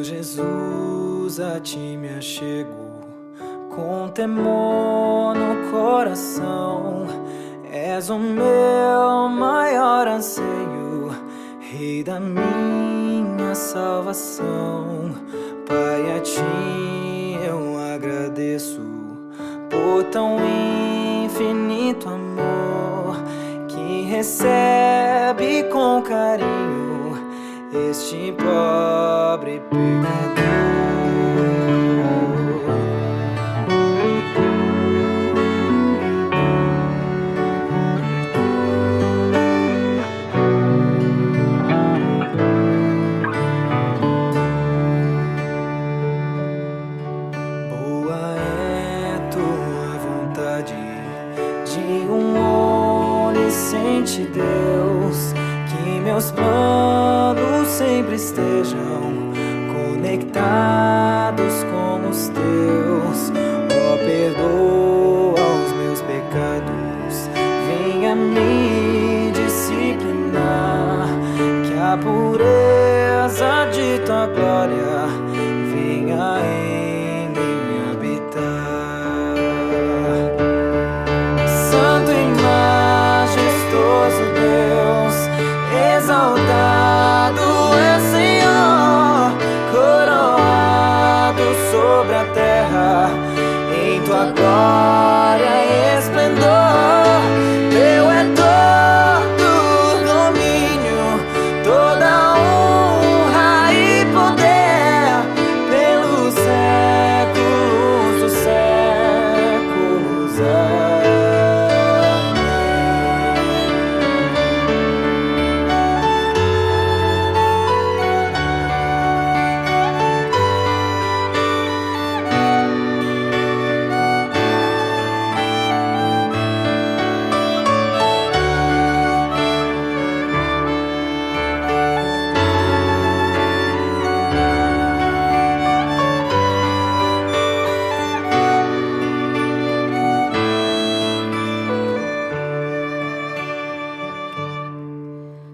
Jesus, a ti me achego, com temor no coração. És o meu maior anseio, Rei da minha salvação. Pai, a ti eu agradeço por tão infinito amor que recebe com carinho este pobre pecador. Boa é tua vontade de onisciente Deus, que meus planos sempre estejam conectados com os teus. Ó, perdoa os meus pecados, venha me disciplinar, que a pureza de tua glória venha em mim habitar. Santo e majestoso Deus, exaltado é Senhor, coroado sobre a terra, em tua glória e esplendor. Teu é todo o domínio, toda honra e poder, pelos séculos dos séculos.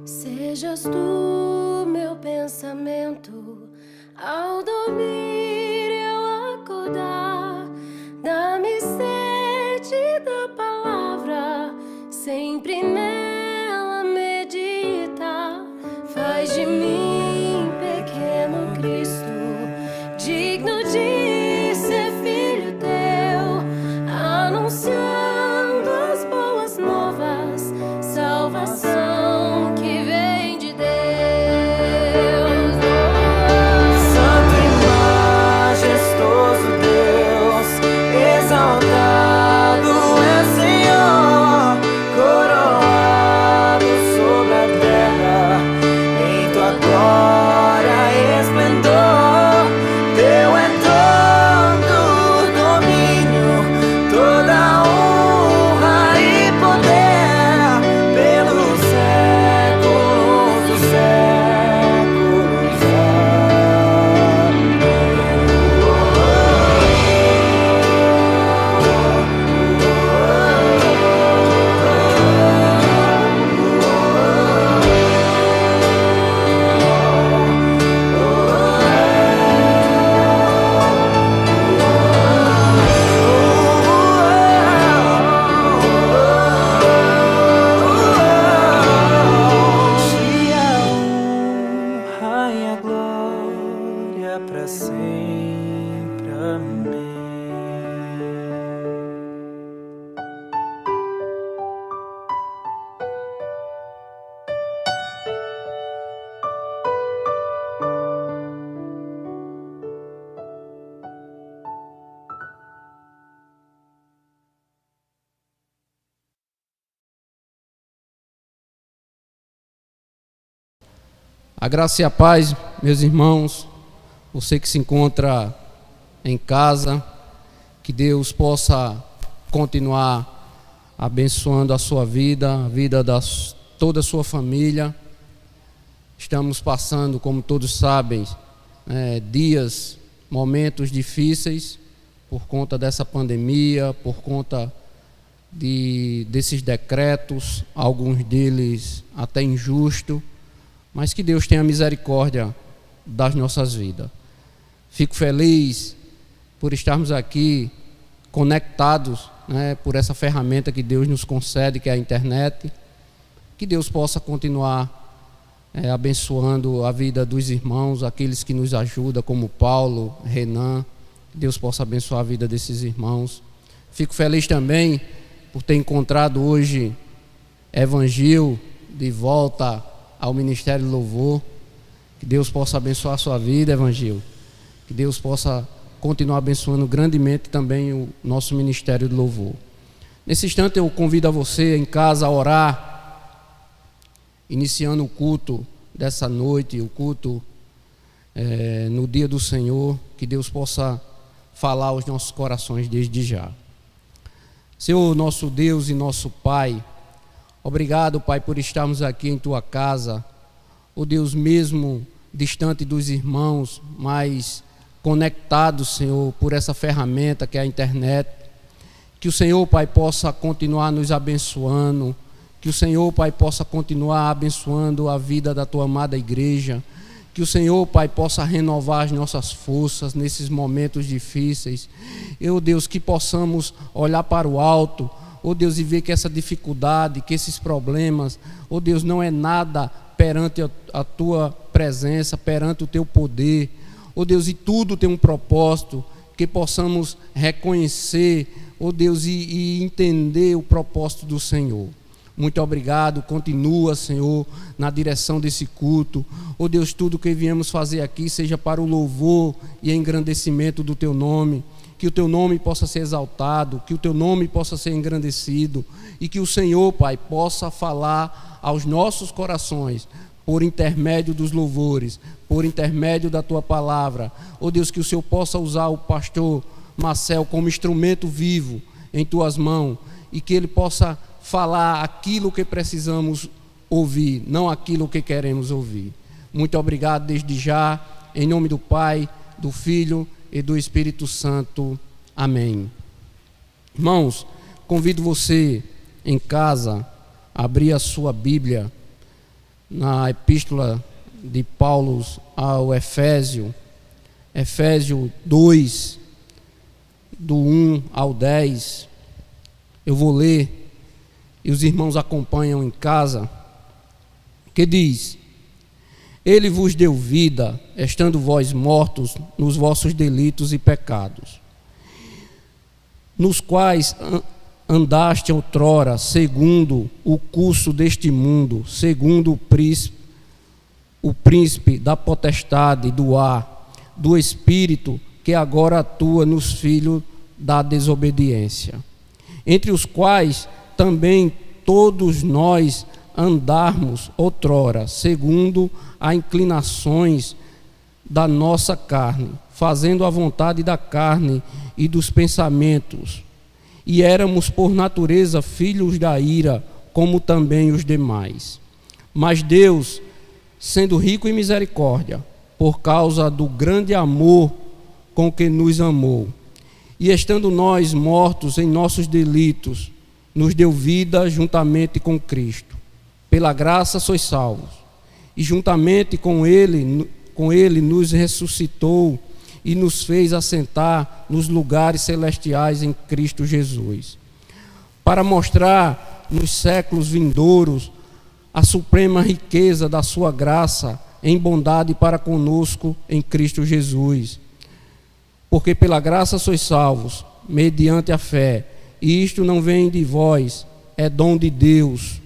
Sejas tu meu pensamento ao dormir e ao acordar. Dá-me sede da palavra, sempre nela meditar. Faz de mim pequeno Cristo, digno de ser filho teu, anunciando as boas novas, salvação que vem de Deus. Santo e majestoso Deus, exaltado é Senhor, coroado sobre a terra, em tua glória e esplendor. Teu é todo o domínio, toda honra e poder, pelos séculos dos séculos. Te a honra e a glória para sempre. Amém. A graça e a paz, meus irmãos, você que se encontra em casa, que Deus possa continuar abençoando a sua vida, a vida de toda a sua família. Estamos passando, como todos sabem, dias, momentos difíceis por conta dessa pandemia, por conta desses decretos, alguns deles até injustos, mas que Deus tenha misericórdia das nossas vidas. Fico feliz por estarmos aqui conectados, né, por essa ferramenta que Deus nos concede, que é a internet. Que Deus possa continuar abençoando a vida dos irmãos, aqueles que nos ajudam, como Paulo, Renan. Que Deus possa abençoar a vida desses irmãos. Fico feliz também por ter encontrado hoje Evangil de volta ao Ministério do Louvor. Que Deus possa abençoar a sua vida, Evangil. Que Deus possa continuar abençoando grandemente também o nosso Ministério do Louvor. Nesse instante eu convido a você em casa a orar, iniciando o culto dessa noite, o culto no dia do Senhor. Que Deus possa falar aos nossos corações desde já. Senhor, nosso Deus e nosso Pai, obrigado, Pai, por estarmos aqui em Tua casa. Ó Deus, mesmo distante dos irmãos, mas conectados, Senhor, por essa ferramenta que é a internet. Que o Senhor, Pai, possa continuar nos abençoando. Que o Senhor, Pai, possa continuar abençoando a vida da Tua amada igreja. Que o Senhor, Pai, possa renovar as nossas forças nesses momentos difíceis. Deus, que possamos olhar para o alto, Deus, e ver que essa dificuldade, que esses problemas, Deus, não é nada perante a Tua presença, perante o Teu poder. Deus, e tudo tem um propósito. Que possamos reconhecer, Deus, e entender o propósito do Senhor. Muito obrigado, continua, Senhor, na direção desse culto. Deus, tudo que viemos fazer aqui seja para o louvor e engrandecimento do Teu nome. Que o Teu nome possa ser exaltado, que o Teu nome possa ser engrandecido e que o Senhor, Pai, possa falar aos nossos corações por intermédio dos louvores, por intermédio da Tua palavra. Deus, que o Senhor possa usar o pastor Marcel como instrumento vivo em Tuas mãos e que ele possa falar aquilo que precisamos ouvir, não aquilo que queremos ouvir. Muito obrigado desde já, em nome do Pai, do Filho e do Espírito Santo. Amém. Irmãos, convido você em casa a abrir a sua Bíblia na epístola de Paulo ao Efésio 2, do 1 ao 10. Eu vou ler e os irmãos acompanham em casa, que diz: Ele vos deu vida, estando vós mortos nos vossos delitos e pecados, nos quais andaste outrora, segundo o curso deste mundo, segundo o príncipe da potestade do ar, do espírito que agora atua nos filhos da desobediência, entre os quais também todos nós andarmos outrora, segundo as inclinações da nossa carne, fazendo a vontade da carne e dos pensamentos. E éramos por natureza filhos da ira, como também os demais. Mas Deus, sendo rico em misericórdia, por causa do grande amor com que nos amou, e estando nós mortos em nossos delitos, nos deu vida juntamente com Cristo. Pela graça sois salvos. E juntamente com Ele nos ressuscitou e nos fez assentar nos lugares celestiais em Cristo Jesus, para mostrar nos séculos vindouros a suprema riqueza da sua graça em bondade para conosco em Cristo Jesus. Porque pela graça sois salvos, mediante a fé. E isto não vem de vós, é dom de Deus,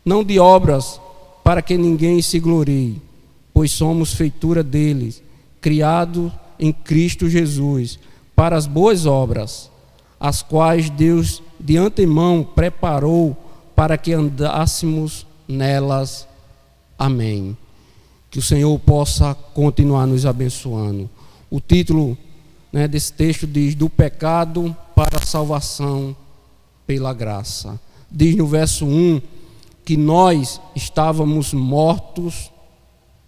não de obras, para que ninguém se glorie, pois somos feitura deles, criados em Cristo Jesus, para as boas obras, as quais Deus de antemão preparou para que andássemos nelas. Amém. Que o Senhor possa continuar nos abençoando. O título desse texto diz: do pecado para a salvação pela graça. Diz no verso 1 que nós estávamos mortos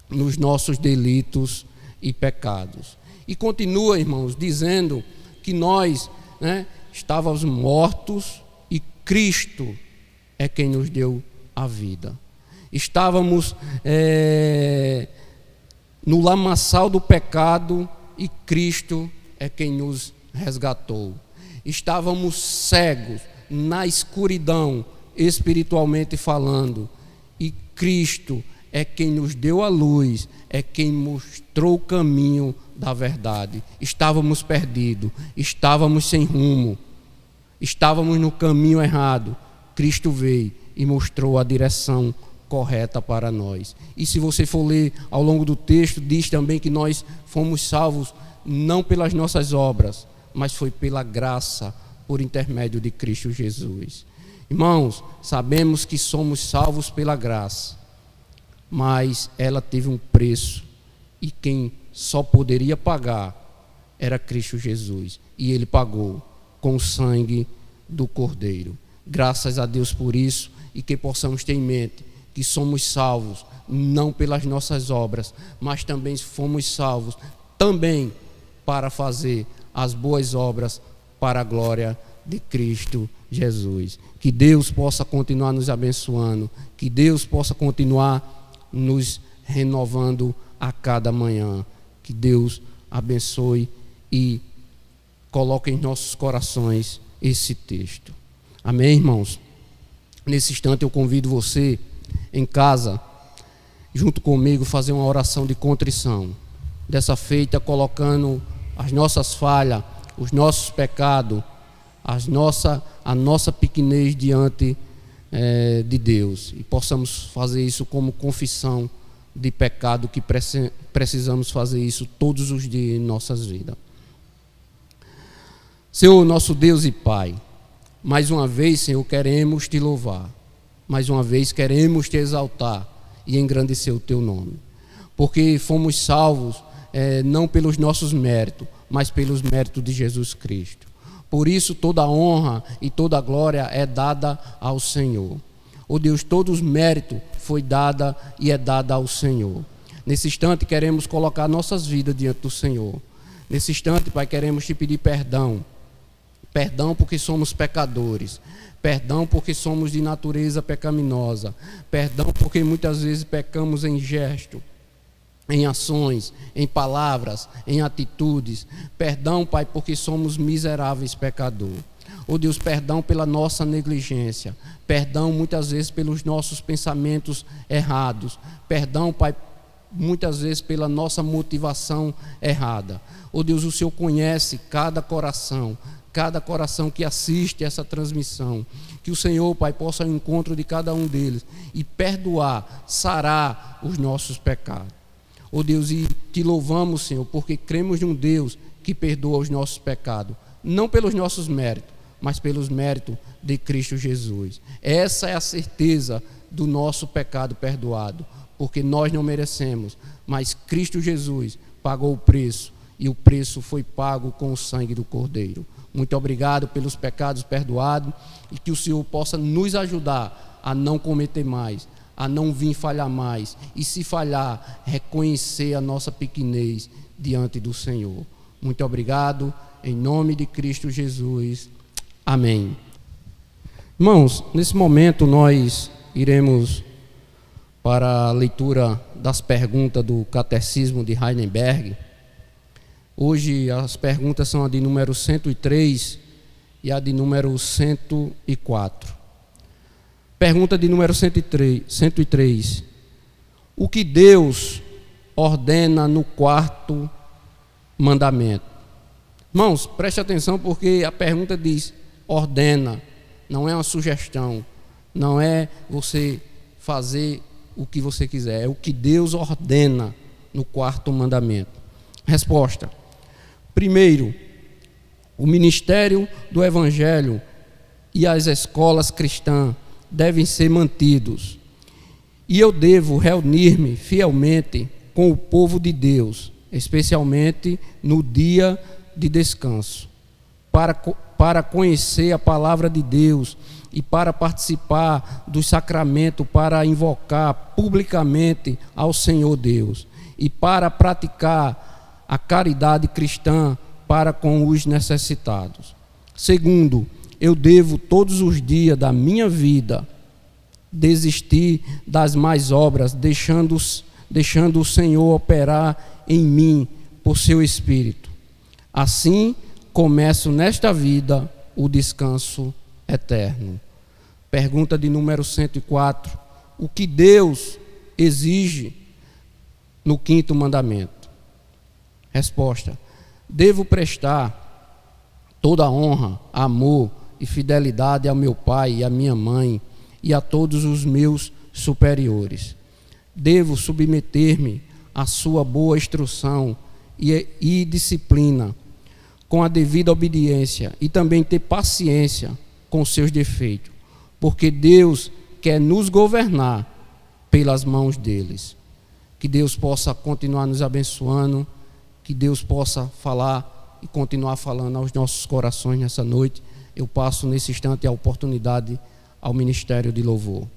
nos nossos delitos e pecados. E continua, irmãos, dizendo que nós estávamos mortos e Cristo é quem nos deu a vida. Estávamos no lamaçal do pecado e Cristo é quem nos resgatou. Estávamos cegos, na escuridão, espiritualmente falando, e Cristo é quem nos deu a luz, é quem mostrou o caminho da verdade. Estávamos perdidos, estávamos sem rumo, estávamos no caminho errado. Cristo veio e mostrou a direção correta para nós. E se você for ler ao longo do texto, diz também que nós fomos salvos não pelas nossas obras, mas foi pela graça, por intermédio de Cristo Jesus. Irmãos, sabemos que somos salvos pela graça, mas ela teve um preço, e quem só poderia pagar era Cristo Jesus, e Ele pagou com o sangue do Cordeiro. Graças a Deus por isso, e que possamos ter em mente que somos salvos não pelas nossas obras, mas também fomos salvos também para fazer as boas obras para a glória de Cristo Jesus. Que Deus possa continuar nos abençoando, que Deus possa continuar nos renovando a cada manhã. Que Deus abençoe e coloque em nossos corações esse texto. Amém, irmãos? Nesse instante eu convido você em casa, junto comigo, fazer uma oração de contrição. Dessa feita, colocando as nossas falhas, os nossos pecados, a nossa pequenez diante de Deus, e possamos fazer isso como confissão de pecado, que precisamos fazer isso todos os dias em nossas vidas. Senhor, nosso Deus e Pai, mais uma vez, Senhor, queremos te louvar, mais uma vez queremos te exaltar e engrandecer o teu nome, porque fomos salvos não pelos nossos méritos, mas pelos méritos de Jesus Cristo. Por isso toda a honra e toda a glória é dada ao Senhor. Ó Deus, todos os méritos foi dada e é dada ao Senhor. Nesse instante queremos colocar nossas vidas diante do Senhor. Nesse instante, Pai, queremos te pedir perdão. Perdão porque somos pecadores. Perdão porque somos de natureza pecaminosa. Perdão porque muitas vezes pecamos em gesto, em ações, em palavras, em atitudes. Perdão, Pai, porque somos miseráveis pecadores. Ó Deus, perdão pela nossa negligência. Perdão muitas vezes pelos nossos pensamentos errados. Perdão, Pai, muitas vezes pela nossa motivação errada. Ó Deus, o Senhor conhece cada coração que assiste essa transmissão. Que o Senhor, Pai, possa ir ao encontro de cada um deles e perdoar, sarar os nossos pecados. Ó Deus, e te louvamos, Senhor, porque cremos em um Deus que perdoa os nossos pecados, não pelos nossos méritos, mas pelos méritos de Cristo Jesus. Essa é a certeza do nosso pecado perdoado, porque nós não merecemos, mas Cristo Jesus pagou o preço, e o preço foi pago com o sangue do Cordeiro. Muito obrigado pelos pecados perdoados, e que o Senhor possa nos ajudar a não cometer mais, a não vir falhar mais, e se falhar, reconhecer a nossa pequenez diante do Senhor. Muito obrigado, em nome de Cristo Jesus. Amém. Irmãos, nesse momento nós iremos para a leitura das perguntas do Catecismo de Heidelberg. Hoje as perguntas são a de número 103 e a de número 104. Pergunta de número 103. O que Deus ordena no quarto mandamento? Irmãos, preste atenção, porque a pergunta diz ordena, não é uma sugestão, não é você fazer o que você quiser, é o que Deus ordena no quarto mandamento. Resposta: primeiro, o ministério do Evangelho e as escolas cristãs devem ser mantidos, e eu devo reunir-me fielmente com o povo de Deus, especialmente no dia de descanso, para conhecer a palavra de Deus e para participar do sacramento, para invocar publicamente ao Senhor Deus e para praticar a caridade cristã para com os necessitados. Segundo, eu devo todos os dias da minha vida desistir das más obras, deixando o Senhor operar em mim por seu Espírito. Assim começo nesta vida o descanso eterno. Pergunta de número 104. O que Deus exige no 5º mandamento? Resposta: devo prestar toda honra, amor e fidelidade ao meu pai e à minha mãe e a todos os meus superiores. Devo submeter-me à sua boa instrução e disciplina, com a devida obediência, e também ter paciência com seus defeitos, porque Deus quer nos governar pelas mãos deles. Que Deus possa continuar nos abençoando, que Deus possa falar e continuar falando aos nossos corações nessa noite. Eu passo nesse instante a oportunidade ao Ministério de Louvor.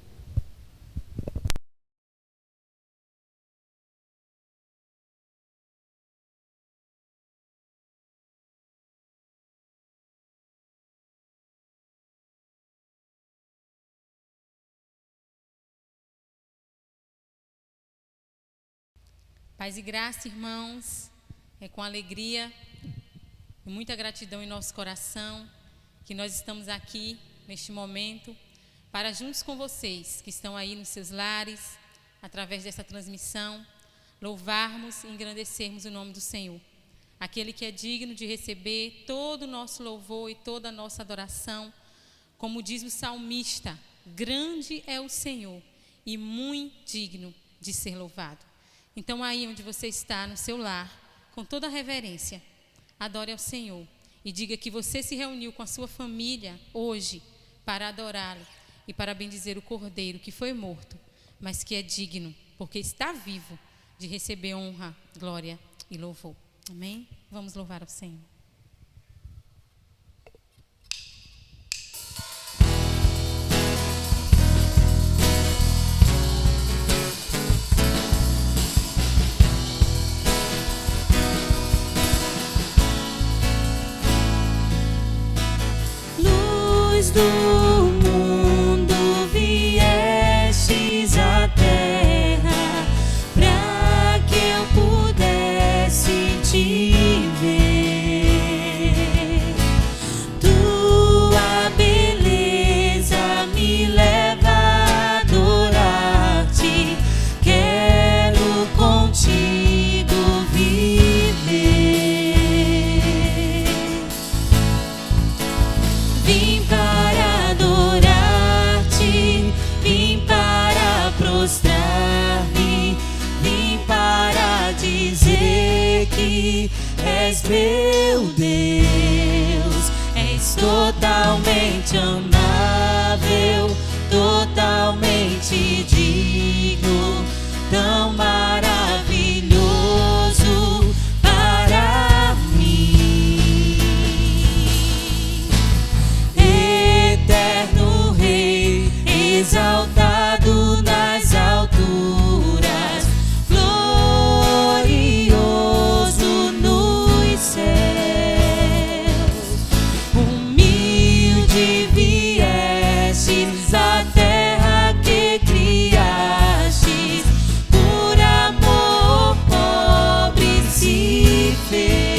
Paz e graça, irmãos, é com alegria e muita gratidão em nosso coração que nós estamos aqui neste momento para, juntos com vocês que estão aí nos seus lares, através dessa transmissão, louvarmos e engrandecermos o nome do Senhor, aquele que é digno de receber todo o nosso louvor e toda a nossa adoração. Como diz o salmista, grande é o Senhor e muito digno de ser louvado. Então, aí onde você está, no seu lar, com toda a reverência, adore ao Senhor e diga que você se reuniu com a sua família hoje para adorá-lo e para bendizer o Cordeiro que foi morto, mas que é digno, porque está vivo, de receber honra, glória e louvor. Amém? Vamos louvar ao Senhor. Do mundo viestes à terra, para que eu pudesse te ver. Tua beleza me leva a adorar-te, quero contigo viver. Vim para adorar-te, vim para prostrar-me, vim para dizer que és meu Deus, és totalmente amável, totalmente digno, tão maravilhoso para mim. Eterno Rei, exaltado nas alturas, glorioso nos céus, humilde viestes à terra que criastes, por amor pobre se fez.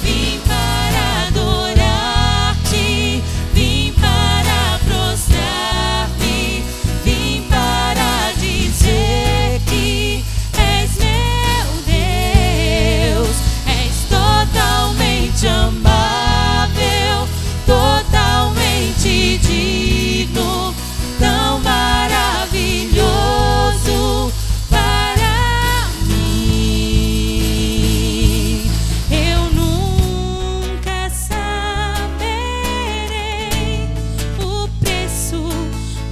Vim para adorar-te, vim para prostrar-me, vim para dizer que és meu Deus, és totalmente amável, totalmente digno, tão maravilhoso para mim. Eu nunca saberei o preço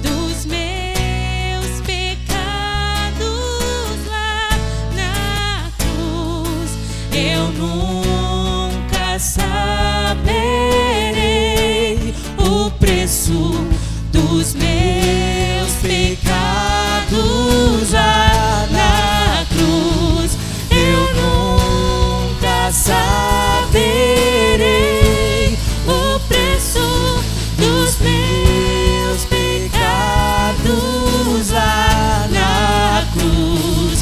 dos meus pecados lá na cruz. Eu nunca saberei o preço dos meus pecados lá na cruz. Eu nunca saberei o preço dos meus pecados lá na cruz.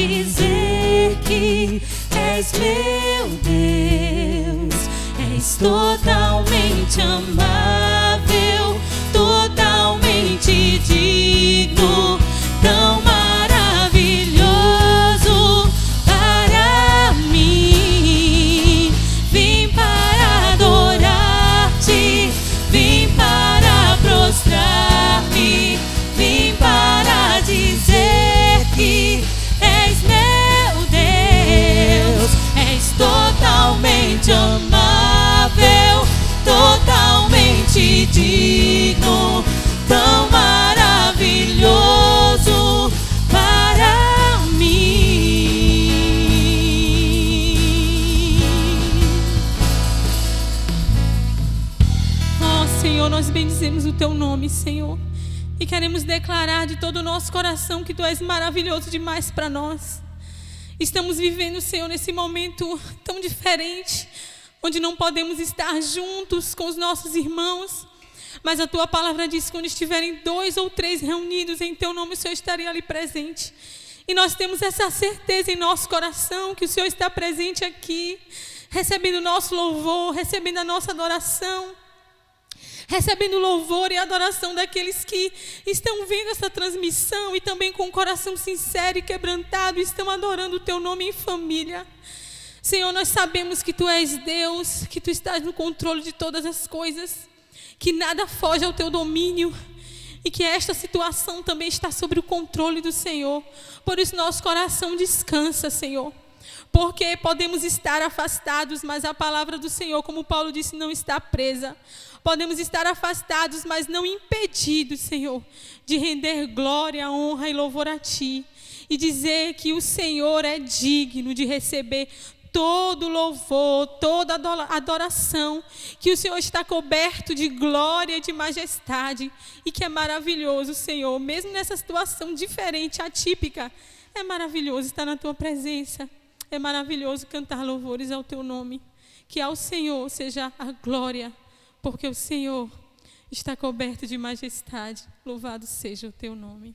dizer que és meu Deus. És totalmente amável, totalmente digno, tão maravilhoso para mim. Vim para adorar-te, vim para prostrar-me, vim para dizer que és meu Deus. És totalmente amável, totalmente digno, tão maravilhoso para mim. Ó Senhor, nós bendizemos o Teu nome, Senhor, e queremos declarar de todo o nosso coração que Tu és maravilhoso demais para nós. Estamos vivendo, Senhor, nesse momento tão diferente, onde não podemos estar juntos com os nossos irmãos, mas a Tua palavra diz que quando estiverem 2 ou 3 reunidos em Teu nome, o Senhor estaria ali presente. E nós temos essa certeza em nosso coração que o Senhor está presente aqui, recebendo o nosso louvor, recebendo a nossa adoração, recebendo o louvor e a adoração daqueles que estão vendo essa transmissão e também com o coração sincero e quebrantado estão adorando o Teu nome em família. Senhor, nós sabemos que Tu és Deus, que Tu estás no controle de todas as coisas, que nada foge ao Teu domínio e que esta situação também está sob o controle do Senhor. Por isso nosso coração descansa, Senhor, porque podemos estar afastados, mas a palavra do Senhor, como Paulo disse, não está presa. Podemos estar afastados, mas não impedidos, Senhor, de render glória, honra e louvor a Ti. E dizer que o Senhor é digno de receber todo louvor, toda adoração. Que o Senhor está coberto de glória e de majestade. E que é maravilhoso, Senhor, mesmo nessa situação diferente, atípica, é maravilhoso estar na Tua presença. É maravilhoso cantar louvores ao Teu nome. Que ao Senhor seja a glória, porque o Senhor está coberto de majestade. Louvado seja o Teu nome.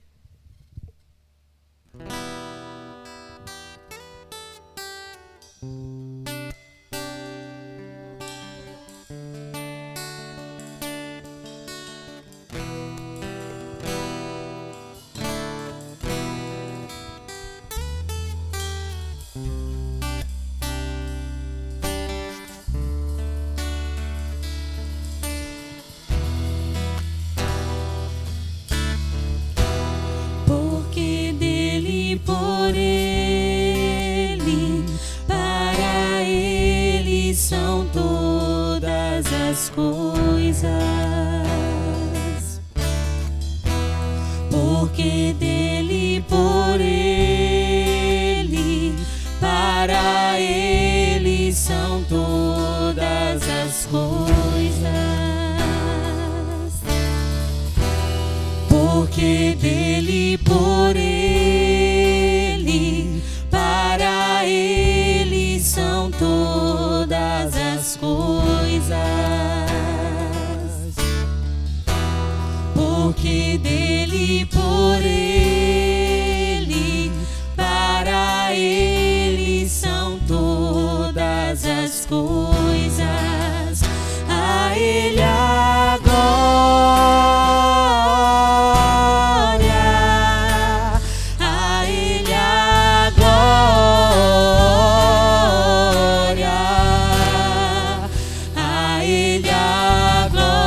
Porque dele, por ele, para ele são todas as coisas. Porque dele, por ele, para ele são todas as coisas. Porque dele, por ele, para ele são todas as coisas. Porque dele, por ele, para ele são todas as coisas. A ele a glória, a ele a glória, a ele a glória,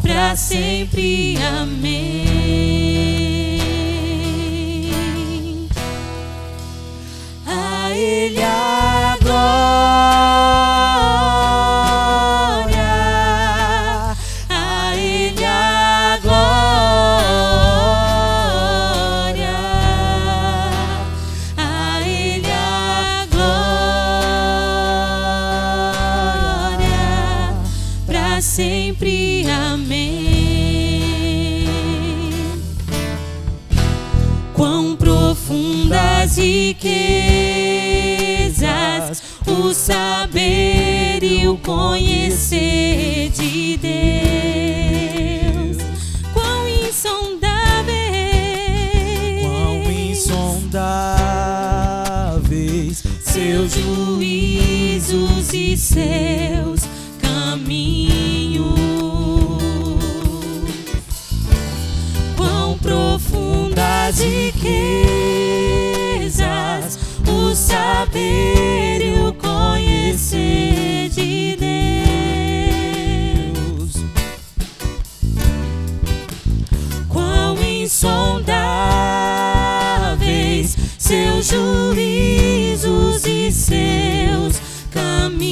pra sempre. Amém. A ele a glória, a ele a glória, a ele a glória, pra sempre. Amém. Quão profundas riquezas o saber e o conhecer de Deus. Quão insondáveis seus juízos e seus caminhos. Quão profundas riquezas o saber e o conhecer de Deus. Quão insondáveis seus juízos e seus caminhos.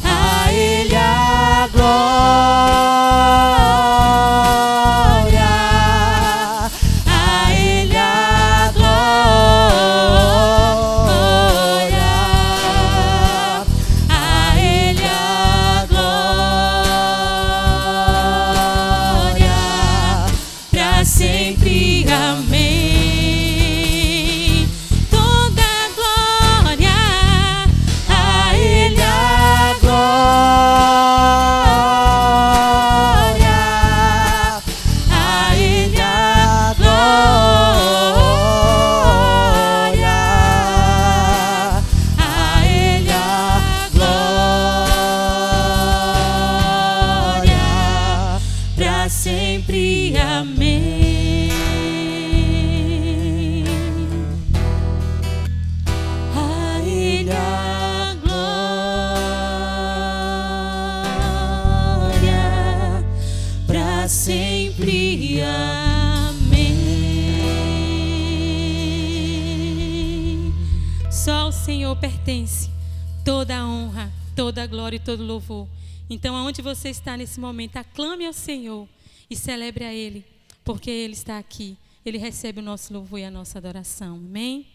A Ele a glória, a Ele a glória, a Ele a glória, pra sempre. Amém. Toda glória a Ele a glória, a Ele a glória, a Ele a glória, pra sempre. Amém. A Ele a glória, pra sempre. Amém. Só ao Senhor pertence toda a honra, toda a glória e todo o louvor. Então, aonde você está nesse momento, aclame ao Senhor e celebre a Ele, porque Ele está aqui. Ele recebe o nosso louvor e a nossa adoração. Amém?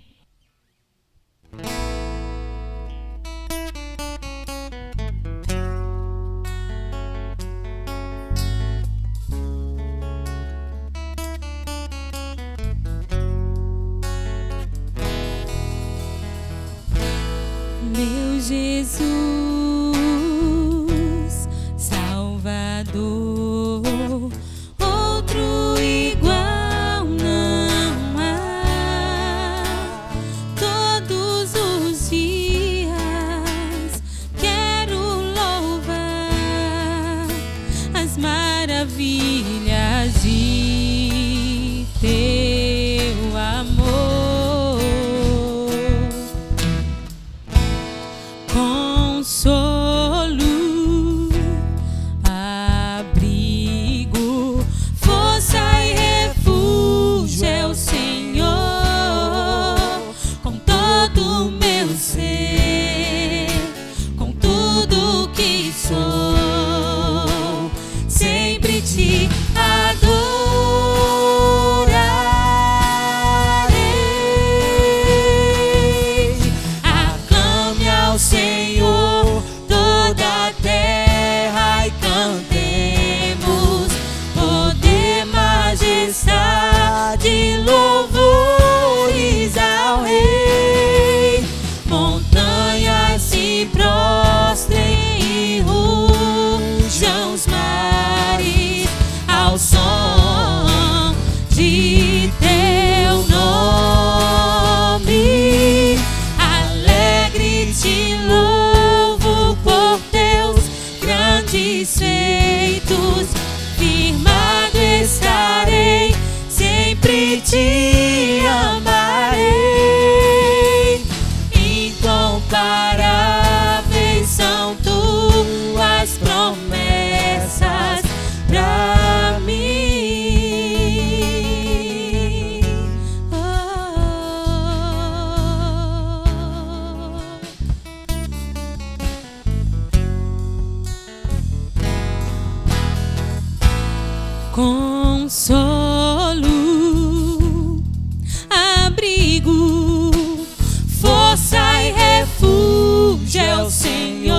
Meu Jesus, Salvador, outro igual não há. Todos os dias quero louvar as maravilhas de teu amor. Consolo, abrigo, força e refúgio é o Senhor. Com todo o meu ser, com tudo que sou, sempre te adorarei. Aclame ao Senhor toda a terra e cantemos poder, majestade, louvores ao Rei. Montanhas se prostrem e rujam os mares ao som de teu nome. Alegre te louvo por teus grandes feitos. Firmado estarei, sempre te amarei. Incomparáveis são tuas promessas pra mim. Consolo, abrigo, força e refúgio é o Senhor.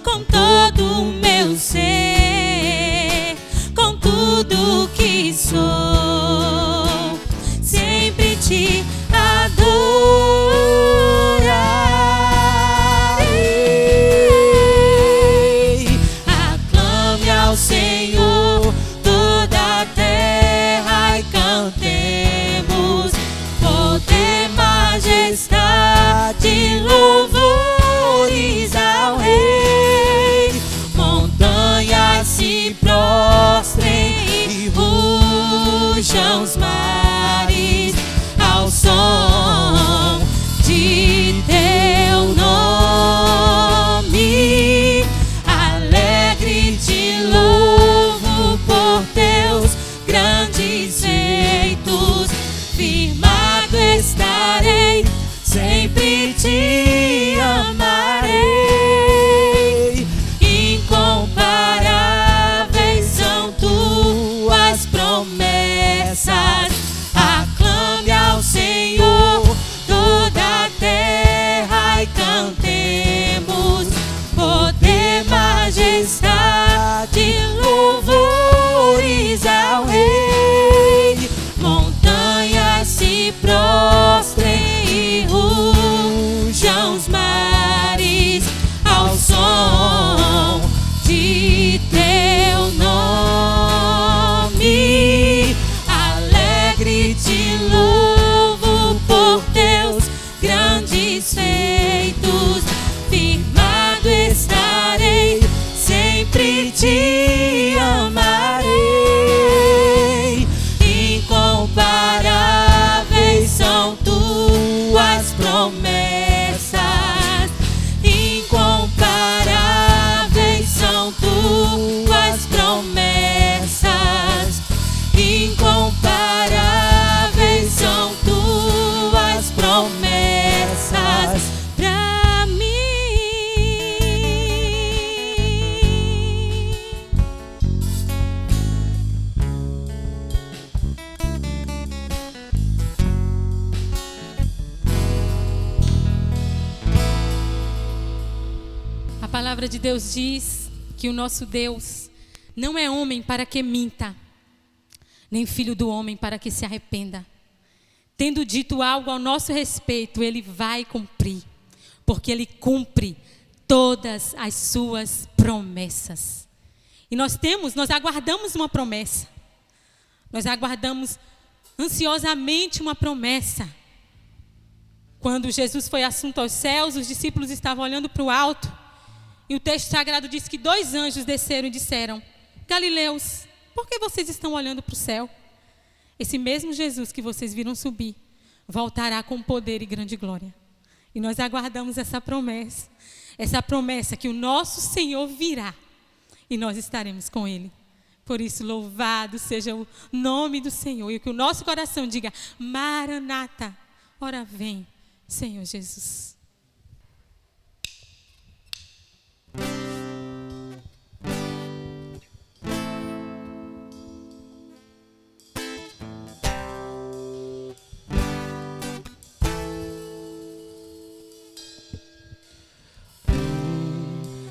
Com todo o meu ser, com tudo que sou, sempre te adorarei. Aclame ao Senhor toda a terra e cantemos poder, majestade, rujam os mares ao som de teu nome. Alegre te louvo por teus grandes feitos. Firmado estarei, sempre te amarei. Incomparáveis são tuas promessas. Aclame ao Senhor toda a terra e cantemos. Poder, majestade, louvores ao Rei. Montanhas se prostrem e rujam os mares ao som de teu nome. Alegre te louvo por teus grandes feitos. Firmado estarei, sempre te amarei. Incomparáveis são tuas promessas. Incomparáveis são tuas promessas. Incomparáveis são tuas promessas pra mim. A palavra de Deus diz que o nosso Deus não é homem para que minta, nem filho do homem para que se arrependa. Tendo dito algo ao nosso respeito, Ele vai cumprir, porque Ele cumpre todas as suas promessas. E nós aguardamos uma promessa. Nós aguardamos ansiosamente uma promessa. Quando Jesus foi assunto aos céus, os discípulos estavam olhando para o alto, e o texto sagrado diz que 2 anjos desceram e disseram: Galileus, por que vocês estão olhando para o céu? Esse mesmo Jesus que vocês viram subir voltará com poder e grande glória. E nós aguardamos essa promessa que o nosso Senhor virá e nós estaremos com Ele. Por isso, louvado seja o nome do Senhor, e que o nosso coração diga: Maranata, ora vem, Senhor Jesus.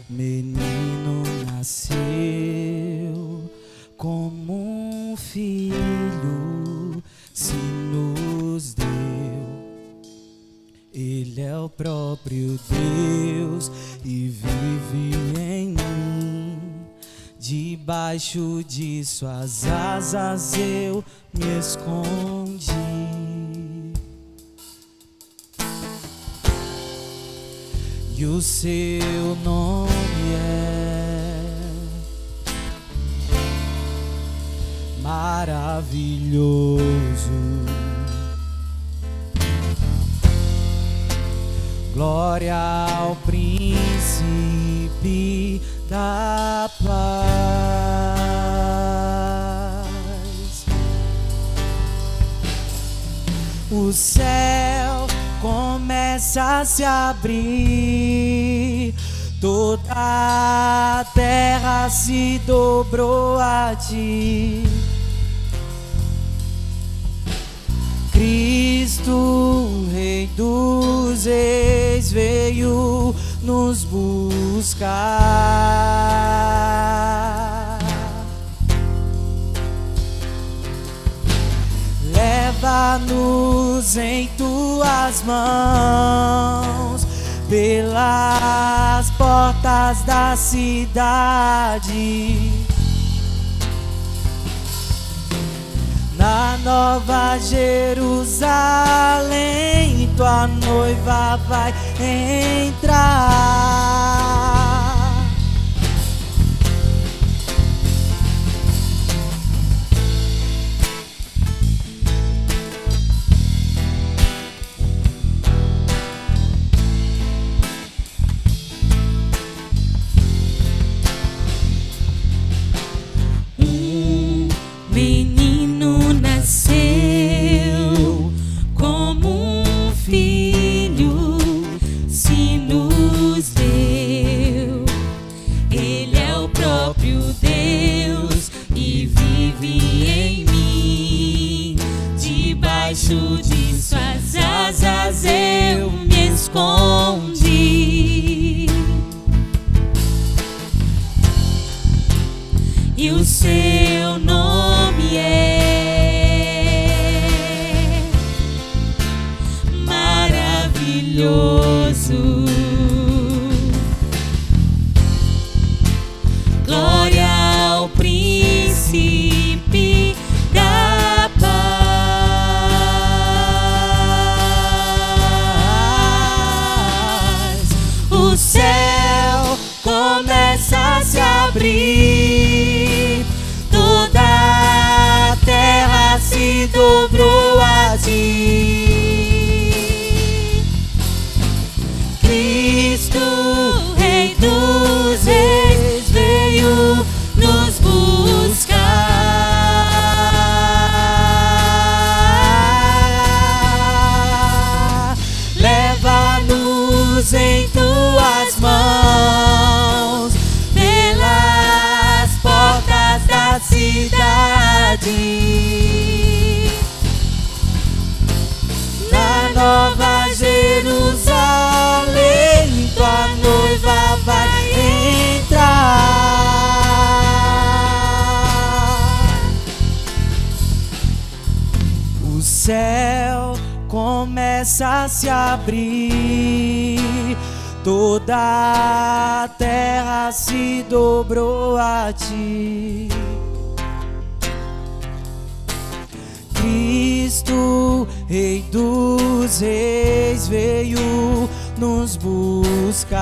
Menino nasceu como um filho se nos deu. Ele é o próprio Deus e vive em mim. Debaixo de suas asas eu me escondi. E o seu nome é maravilhoso. Glória ao príncipe da paz. O céu começa a se abrir, toda a terra se dobrou a ti. Cristo, Rei dos Reis, veio nos buscar. Leva-nos em tuas mãos pelas portas da cidade. Na Nova Jerusalém, tua noiva vai entrar. cidade, na Nova Jerusalém, tua noiva vai entrar. O céu começa a se abrir, toda a terra se dobrou a ti. Cristo, Rei dos Reis, veio nos buscar.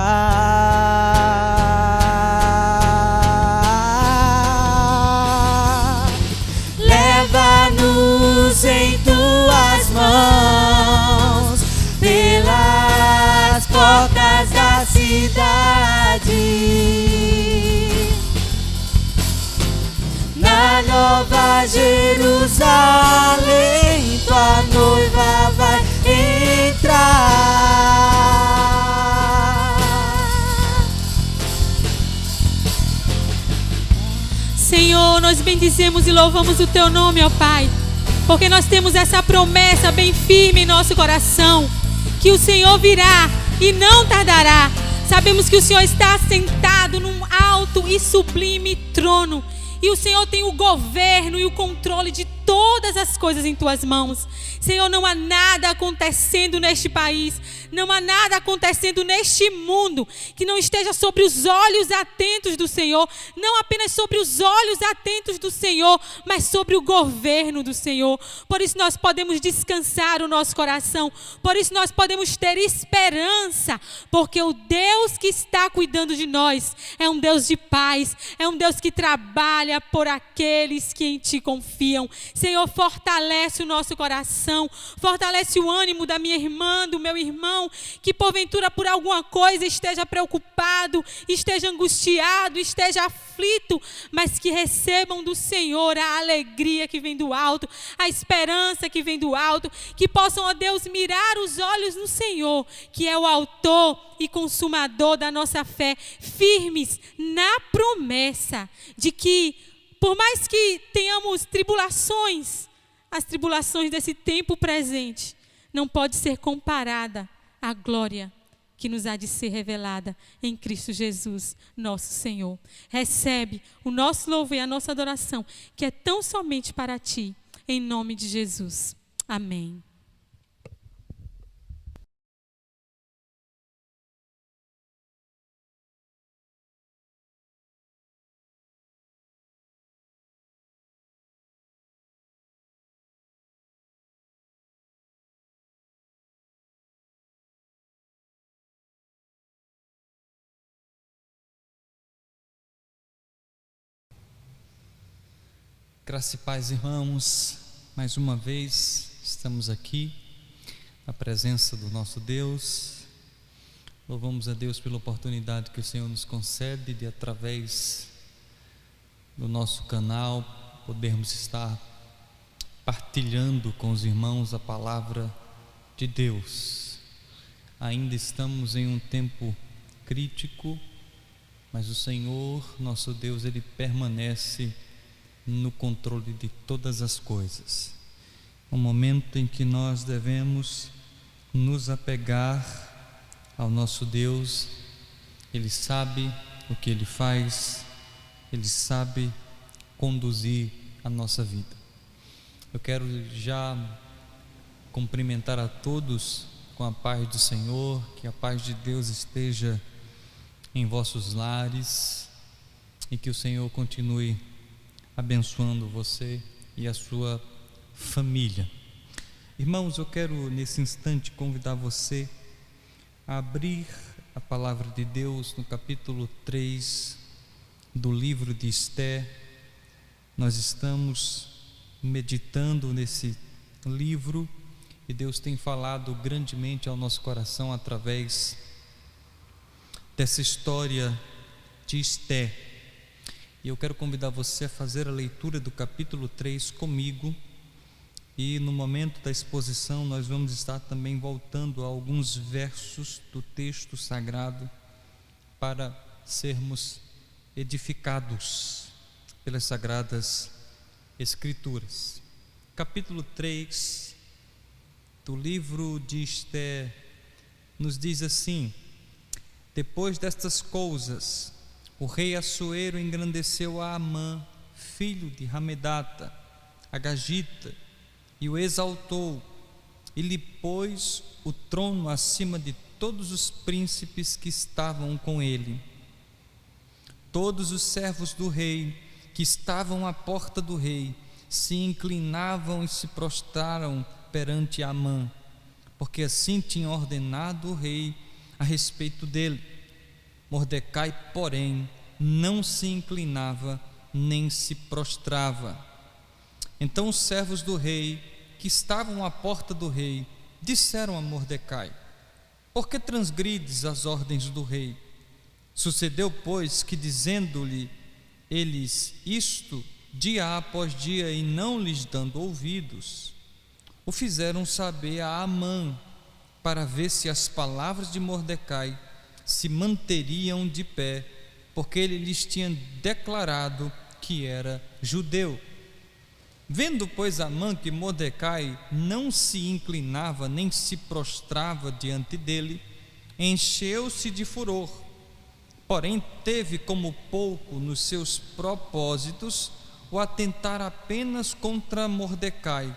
Leva-nos em tuas mãos pelas portas da cidade, na Nova Jerusalém, tua noiva vai entrar. Senhor, nós bendizemos e louvamos o teu nome, ó Pai, porque nós temos essa promessa bem firme em nosso coração, que o Senhor virá e não tardará. Sabemos que o Senhor está sentado num alto e sublime trono, e o Senhor tem o governo e o controle de todas as coisas em tuas mãos. Senhor, não há nada acontecendo neste país, não há nada acontecendo neste mundo que não esteja sobre os olhos atentos do Senhor, não apenas sobre os olhos atentos do Senhor, mas sobre o governo do Senhor. Por isso nós podemos descansar o nosso coração, por isso nós podemos ter esperança, porque o Deus que está cuidando de nós é um Deus de paz, é um Deus que trabalha por aqueles que em Ti confiam. Senhor, fortalece o nosso coração, fortalece o ânimo da minha irmã, do meu irmão, que porventura por alguma coisa esteja preocupado, esteja angustiado, esteja aflito, mas que recebam do Senhor a alegria que vem do alto, a esperança que vem do alto, que possam, ó Deus, mirar os olhos no Senhor, que é o autor e consumador da nossa fé, firmes na promessa de que, por mais que tenhamos tribulações, as tribulações desse tempo presente não pode ser comparada à glória que nos há de ser revelada em Cristo Jesus, nosso Senhor. Recebe o nosso louvor e a nossa adoração, que é tão somente para Ti, em nome de Jesus. Amém. Graça e paz, irmãos, mais uma vez estamos aqui na presença do nosso Deus. Louvamos a Deus pela oportunidade que o Senhor nos concede de, através do nosso canal, podermos estar partilhando com os irmãos a palavra de Deus. Ainda estamos em um tempo crítico, mas o Senhor, nosso Deus, Ele permanece no controle de todas as coisas. Um momento em que nós devemos nos apegar ao nosso Deus. Ele sabe o que Ele faz, Ele sabe conduzir a nossa vida. Eu quero já cumprimentar a todos com a paz do Senhor, que a paz de Deus esteja em vossos lares e que o Senhor continue abençoando você e a sua família. Irmãos, eu quero nesse instante convidar você a abrir a palavra de Deus no capítulo 3 do livro de Esté. Nós estamos meditando nesse livro e Deus tem falado grandemente ao nosso coração através dessa história de Esté. E eu quero convidar você a fazer a leitura do capítulo 3 comigo, e no momento da exposição nós vamos estar também voltando a alguns versos do texto sagrado para sermos edificados pelas sagradas Escrituras. Capítulo 3 do livro de Esther nos diz assim: depois destas coisas, o rei Assuero engrandeceu a Amã, filho de Hamedata, agagita, e o exaltou, e lhe pôs o trono acima de todos os príncipes que estavam com ele. Todos os servos do rei que estavam à porta do rei se inclinavam e se prostraram perante Amã, porque assim tinha ordenado o rei a respeito dele. Mordecai, porém, não se inclinava nem se prostrava. Então os servos do rei que estavam à porta do rei disseram a Mordecai: por que transgrides as ordens do rei? Sucedeu, pois, que dizendo-lhe eles isto dia após dia e não lhes dando ouvidos, o fizeram saber a Amã, para ver se as palavras de Mordecai se manteriam de pé, porque ele lhes tinha declarado que era judeu. Vendo, pois, Amã que Mordecai não se inclinava nem se prostrava diante dele, encheu-se de furor. Porém teve como pouco nos seus propósitos o atentar apenas contra Mordecai,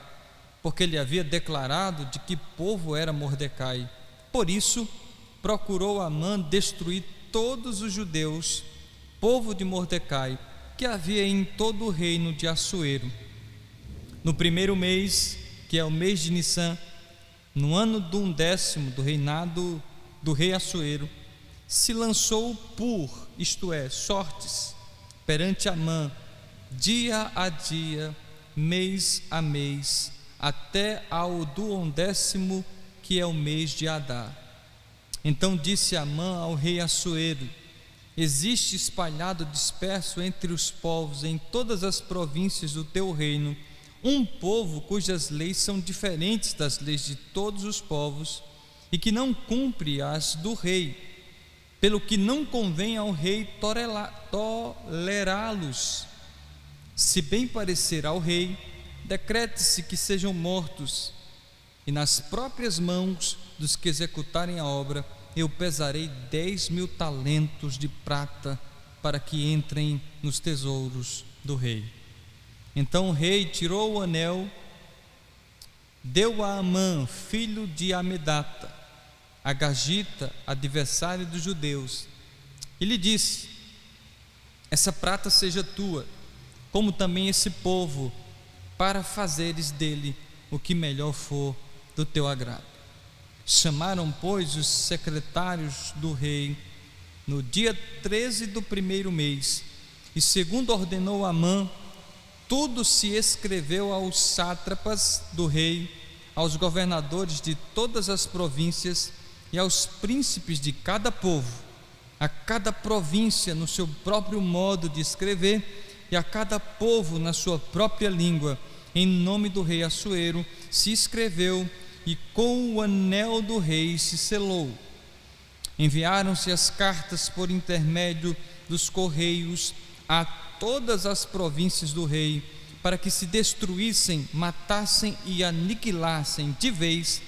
porque ele havia declarado de que povo era Mordecai. Por isso procurou Amã destruir todos os judeus, povo de Mordecai, que havia em todo o reino de Assuero. No primeiro mês, que é o mês de Nissan, no ano do 11º do reinado do rei Assuero, se lançou Pur, isto é, sortes, perante Amã, dia a dia, mês a mês, até ao do 11º, que é o mês de Adar. Então disse Amã ao rei Assuero: existe espalhado disperso entre os povos em todas as províncias do teu reino um povo cujas leis são diferentes das leis de todos os povos e que não cumpre as do rei, pelo que não convém ao rei tolerá-los. Se bem parecer ao rei, decrete-se que sejam mortos, e nas próprias mãos dos que executarem a obra eu pesarei 10.000 talentos de prata para que entrem nos tesouros do rei. Então o rei tirou o anel, deu a Amã, filho de Hamedata, agagita, adversário dos judeus, e lhe disse: essa prata seja tua, como também esse povo, para fazeres dele o que melhor for do teu agrado. Chamaram, pois, os secretários do rei no dia 13 do primeiro mês, e segundo ordenou Amã, tudo se escreveu aos sátrapas do rei, aos governadores de todas as províncias e aos príncipes de cada povo, a cada província no seu próprio modo de escrever e a cada povo na sua própria língua. Em nome do rei Assuero se escreveu e com o anel do rei se selou. Enviaram-se as cartas por intermédio dos correios a todas as províncias do rei, para que se destruíssem, matassem e aniquilassem de vez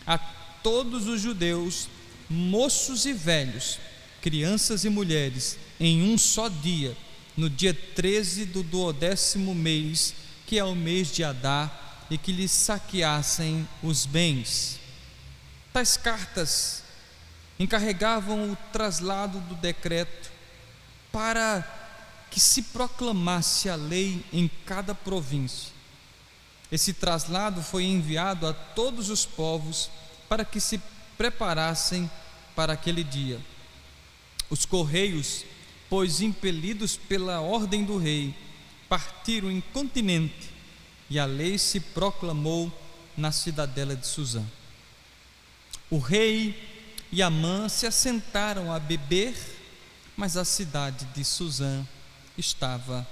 a todos os judeus, moços e velhos, crianças e mulheres, em um só dia, no dia 13 do 12º mês, que é o mês de Adar, e que lhes saqueassem os bens. Tais cartas encarregavam o traslado do decreto para que se proclamasse a lei em cada província. Esse traslado foi enviado a todos os povos para que se preparassem para aquele dia. Os correios, pois impelidos pela ordem do rei, partiram incontinenti, e a lei se proclamou na cidadela de Suzã. O rei e Amã se assentaram a beber, mas a cidade de Suzã estava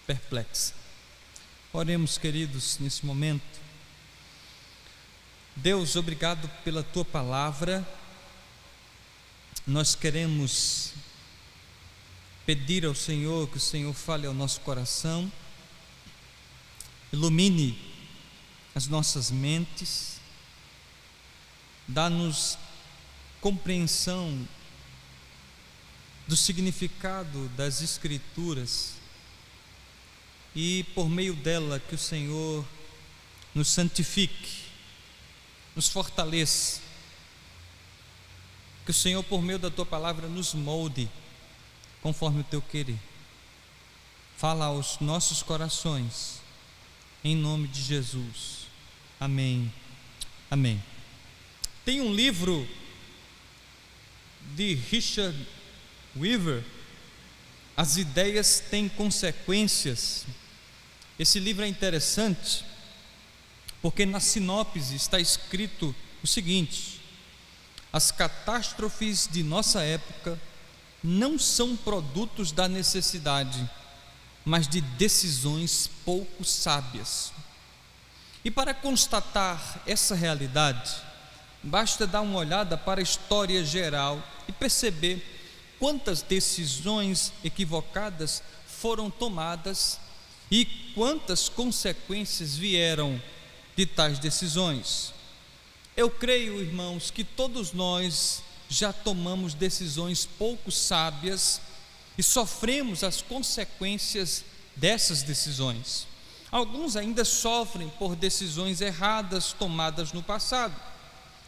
perplexa. Oremos, queridos, nesse momento. Deus, obrigado pela tua palavra. Nós queremos pedir ao Senhor que o Senhor fale ao nosso coração, ilumine as nossas mentes, dá-nos compreensão do significado das Escrituras e por meio dela que o Senhor nos santifique, nos fortaleça, que o Senhor por meio da Tua Palavra nos molde conforme o Teu querer. Fala aos nossos corações, em nome de Jesus. Amém. Amém. Tem um livro de Richard Weaver, As Ideias Têm Consequências. Esse livro é interessante porque na sinopse está escrito o seguinte: as catástrofes de nossa época não são produtos da necessidade, mas de decisões pouco sábias. E para constatar essa realidade, basta dar uma olhada para a história geral e perceber quantas decisões equivocadas foram tomadas e quantas consequências vieram de tais decisões. Eu creio, irmãos, que todos nós já tomamos decisões pouco sábias e sofremos as consequências dessas decisões. Alguns ainda sofrem por decisões erradas tomadas no passado.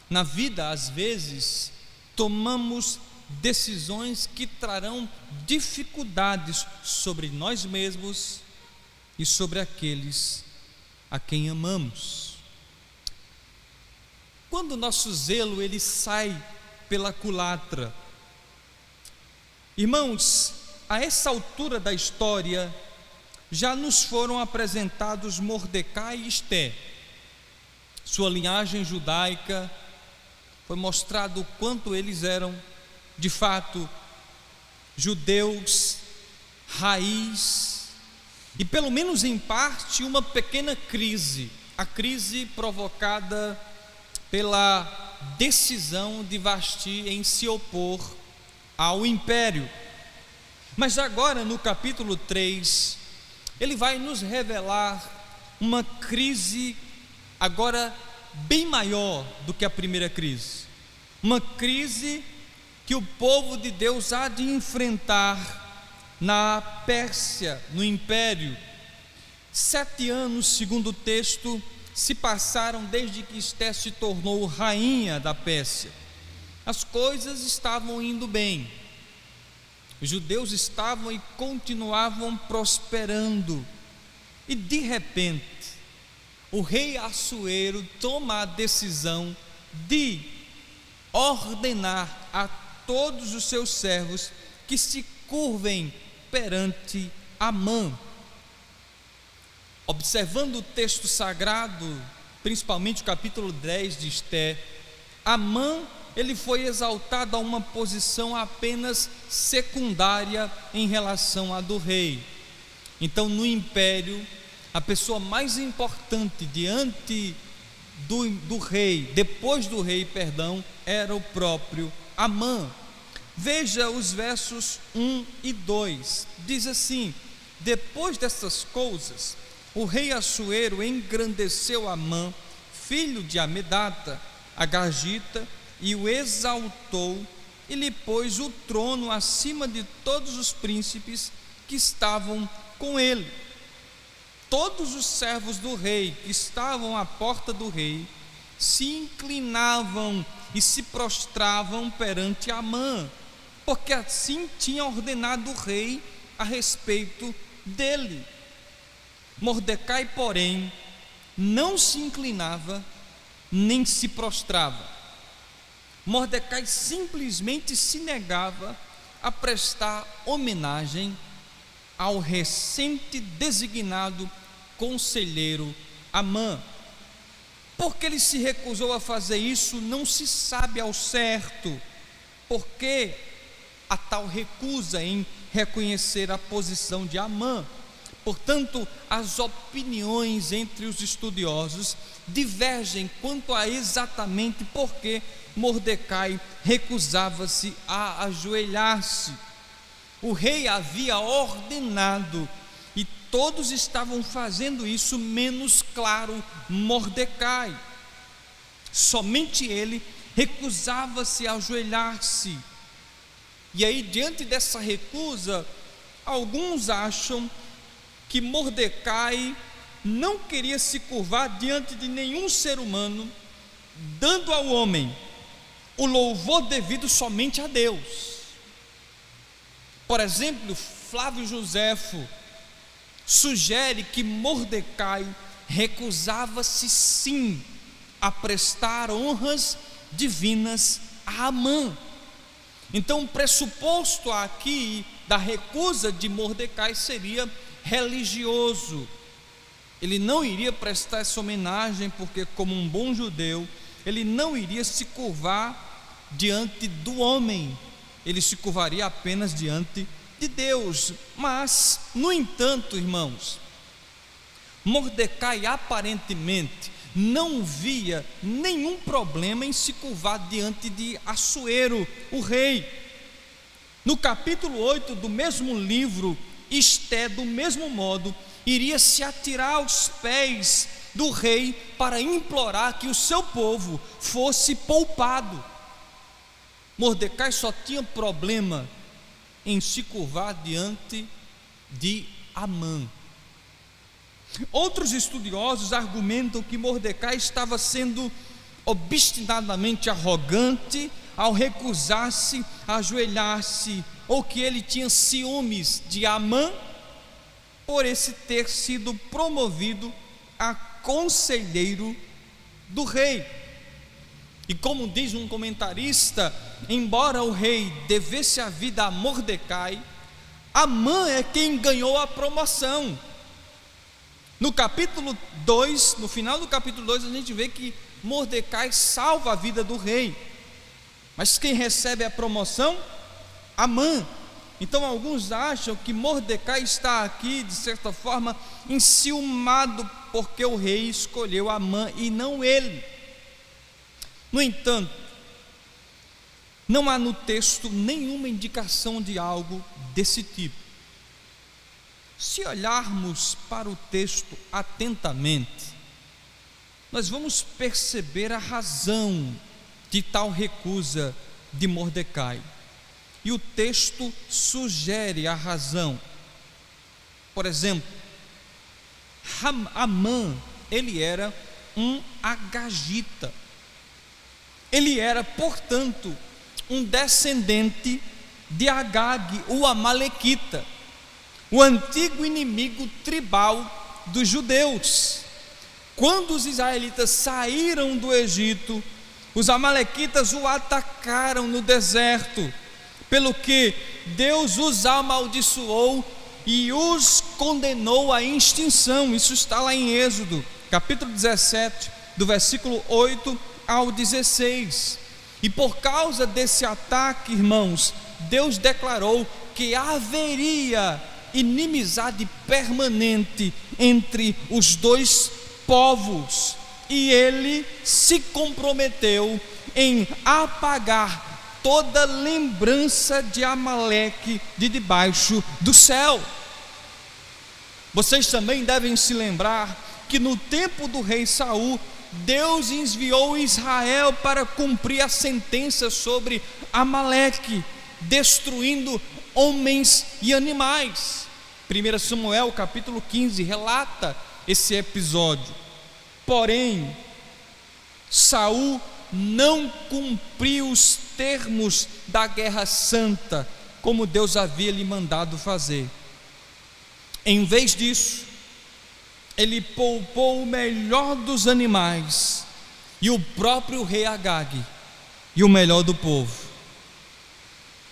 Na vida, às vezes, tomamos decisões que trarão dificuldades sobre nós mesmos e sobre aqueles a quem amamos. Quando o nosso zelo ele sai pela culatra, irmãos, a essa altura da história já nos foram apresentados Mordecai e Esté, sua linhagem judaica. Foi mostrado o quanto eles eram de fato judeus raiz, e pelo menos em parte uma pequena crise, a crise provocada pela decisão de Vasti em se opor ao império. Mas agora no capítulo 3, ele vai nos revelar uma crise agora bem maior do que a primeira crise, uma crise que o povo de Deus há de enfrentar na Pérsia, no império. 7 anos, segundo o texto, se passaram desde que Esté se tornou rainha da Pérsia. As coisas estavam indo bem, os judeus estavam e continuavam prosperando, e de repente o rei Assuero toma a decisão de ordenar a todos os seus servos que se curvem perante Amã. Observando o texto sagrado, principalmente o capítulo 10 de Esté, Amã ele foi exaltado a uma posição apenas secundária em relação à do rei. Então, no império, a pessoa mais importante diante do rei, depois do rei, era o próprio Amã. Veja os versos 1 e 2, diz assim: depois dessas coisas, o rei Assuero engrandeceu Amã, filho de Amedata, a Gargita, e o exaltou, e lhe pôs o trono acima de todos os príncipes que estavam com ele. Todos os servos do rei que estavam à porta do rei se inclinavam e se prostravam perante Amã, porque assim tinha ordenado o rei a respeito dele. Mordecai, porém, não se inclinava nem se prostrava. Mordecai simplesmente se negava a prestar homenagem ao recente designado conselheiro Amã. Porque ele se recusou a fazer isso, não se sabe ao certo. Porque a tal recusa em reconhecer a posição de Amã. Portanto, as opiniões entre os estudiosos divergem quanto a exatamente por que Mordecai recusava-se a ajoelhar-se. O rei havia ordenado, e todos estavam fazendo isso, menos, claro, Mordecai. Somente ele recusava-se a ajoelhar-se. E aí, diante dessa recusa, alguns acham que Mordecai não queria se curvar diante de nenhum ser humano, dando ao homem o louvor devido somente a Deus. Por exemplo, Flávio Joséfo sugere que Mordecai recusava-se sim a prestar honras divinas a Amã. Então, o pressuposto aqui da recusa de Mordecai seria religioso. Ele não iria prestar essa homenagem, porque, como um bom judeu, ele não iria se curvar diante do homem, ele se curvaria apenas diante de Deus. Mas, no entanto, irmãos, Mordecai aparentemente não via nenhum problema em se curvar diante de Assuero, o rei. No capítulo 8 do mesmo livro, Esté, do mesmo modo, iria se atirar aos pés do rei para implorar que o seu povo fosse poupado. Mordecai só tinha problema em se curvar diante de Amã. Outros estudiosos argumentam que Mordecai estava sendo obstinadamente arrogante ao recusar-se a ajoelhar-se, ou que ele tinha ciúmes de Amã por esse ter sido promovido a conselheiro do rei. E como diz um comentarista, embora o rei devesse a vida a Mordecai, Amã é quem ganhou a promoção. No capítulo 2, no final do capítulo 2, a gente vê que Mordecai salva a vida do rei, mas quem recebe a promoção? Amã. Então alguns acham que Mordecai está aqui, de certa forma, enciumado, porque o rei escolheu Amã e não ele. No entanto, não há no texto nenhuma indicação de algo desse tipo. Se olharmos para o texto atentamente, nós vamos perceber a razão de tal recusa de Mordecai. E o texto sugere a razão. Por exemplo, Amã, ele era um agagita. Ele era, portanto, um descendente de Agag, o amalequita, o antigo inimigo tribal dos judeus. Quando os israelitas saíram do Egito, os amalequitas o atacaram no deserto, pelo que Deus os amaldiçoou e os condenou à extinção. Isso está lá em Êxodo, capítulo 17, do versículo 8 ao 16. E por causa desse ataque, irmãos, Deus declarou que haveria inimizade permanente entre os dois povos, e ele se comprometeu em apagar toda lembrança de Amaleque de debaixo do céu. Vocês também devem se lembrar que no tempo do rei Saul, Deus enviou Israel para cumprir a sentença sobre Amaleque, destruindo homens e animais. 1 Samuel capítulo 15 relata esse episódio. Porém, Saul não cumpriu os termos da guerra santa, como Deus havia lhe mandado fazer. Em vez disso, ele poupou o melhor dos animais e o próprio rei Agag e o melhor do povo.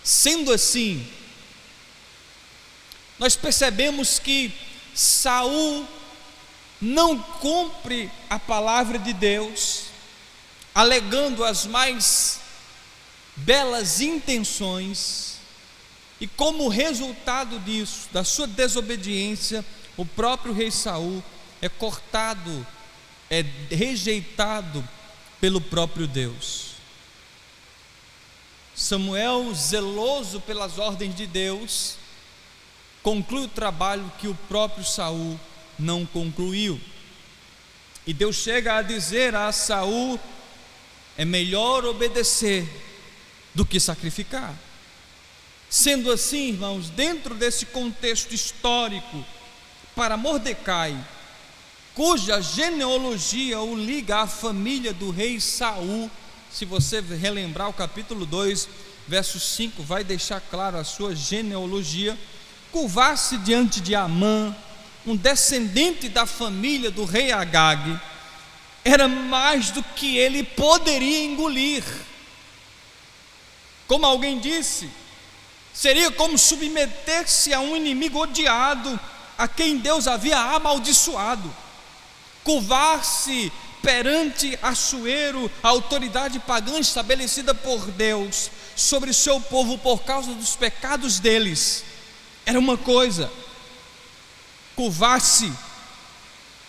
Sendo assim, nós percebemos que Saul não cumpre a palavra de Deus, alegando as mais belas intenções, e como resultado disso, da sua desobediência, o próprio rei Saul é cortado, é rejeitado pelo próprio Deus. Samuel, zeloso pelas ordens de Deus, conclui o trabalho que o próprio Saul não concluiu. E Deus chega a dizer a Saul: é melhor obedecer do que sacrificar. Sendo assim, irmãos, dentro desse contexto histórico, para Mordecai, cuja genealogia o liga à família do rei Saul, se você relembrar o capítulo 2, verso 5, vai deixar claro a sua genealogia. Curvar-se diante de Amã, um descendente da família do rei Agag, era mais do que ele poderia engolir. Como alguém disse, seria como submeter-se a um inimigo odiado, a quem Deus havia amaldiçoado. Curvar-se perante Assuero, a autoridade pagã estabelecida por Deus sobre o seu povo por causa dos pecados deles, era uma coisa. Curvar-se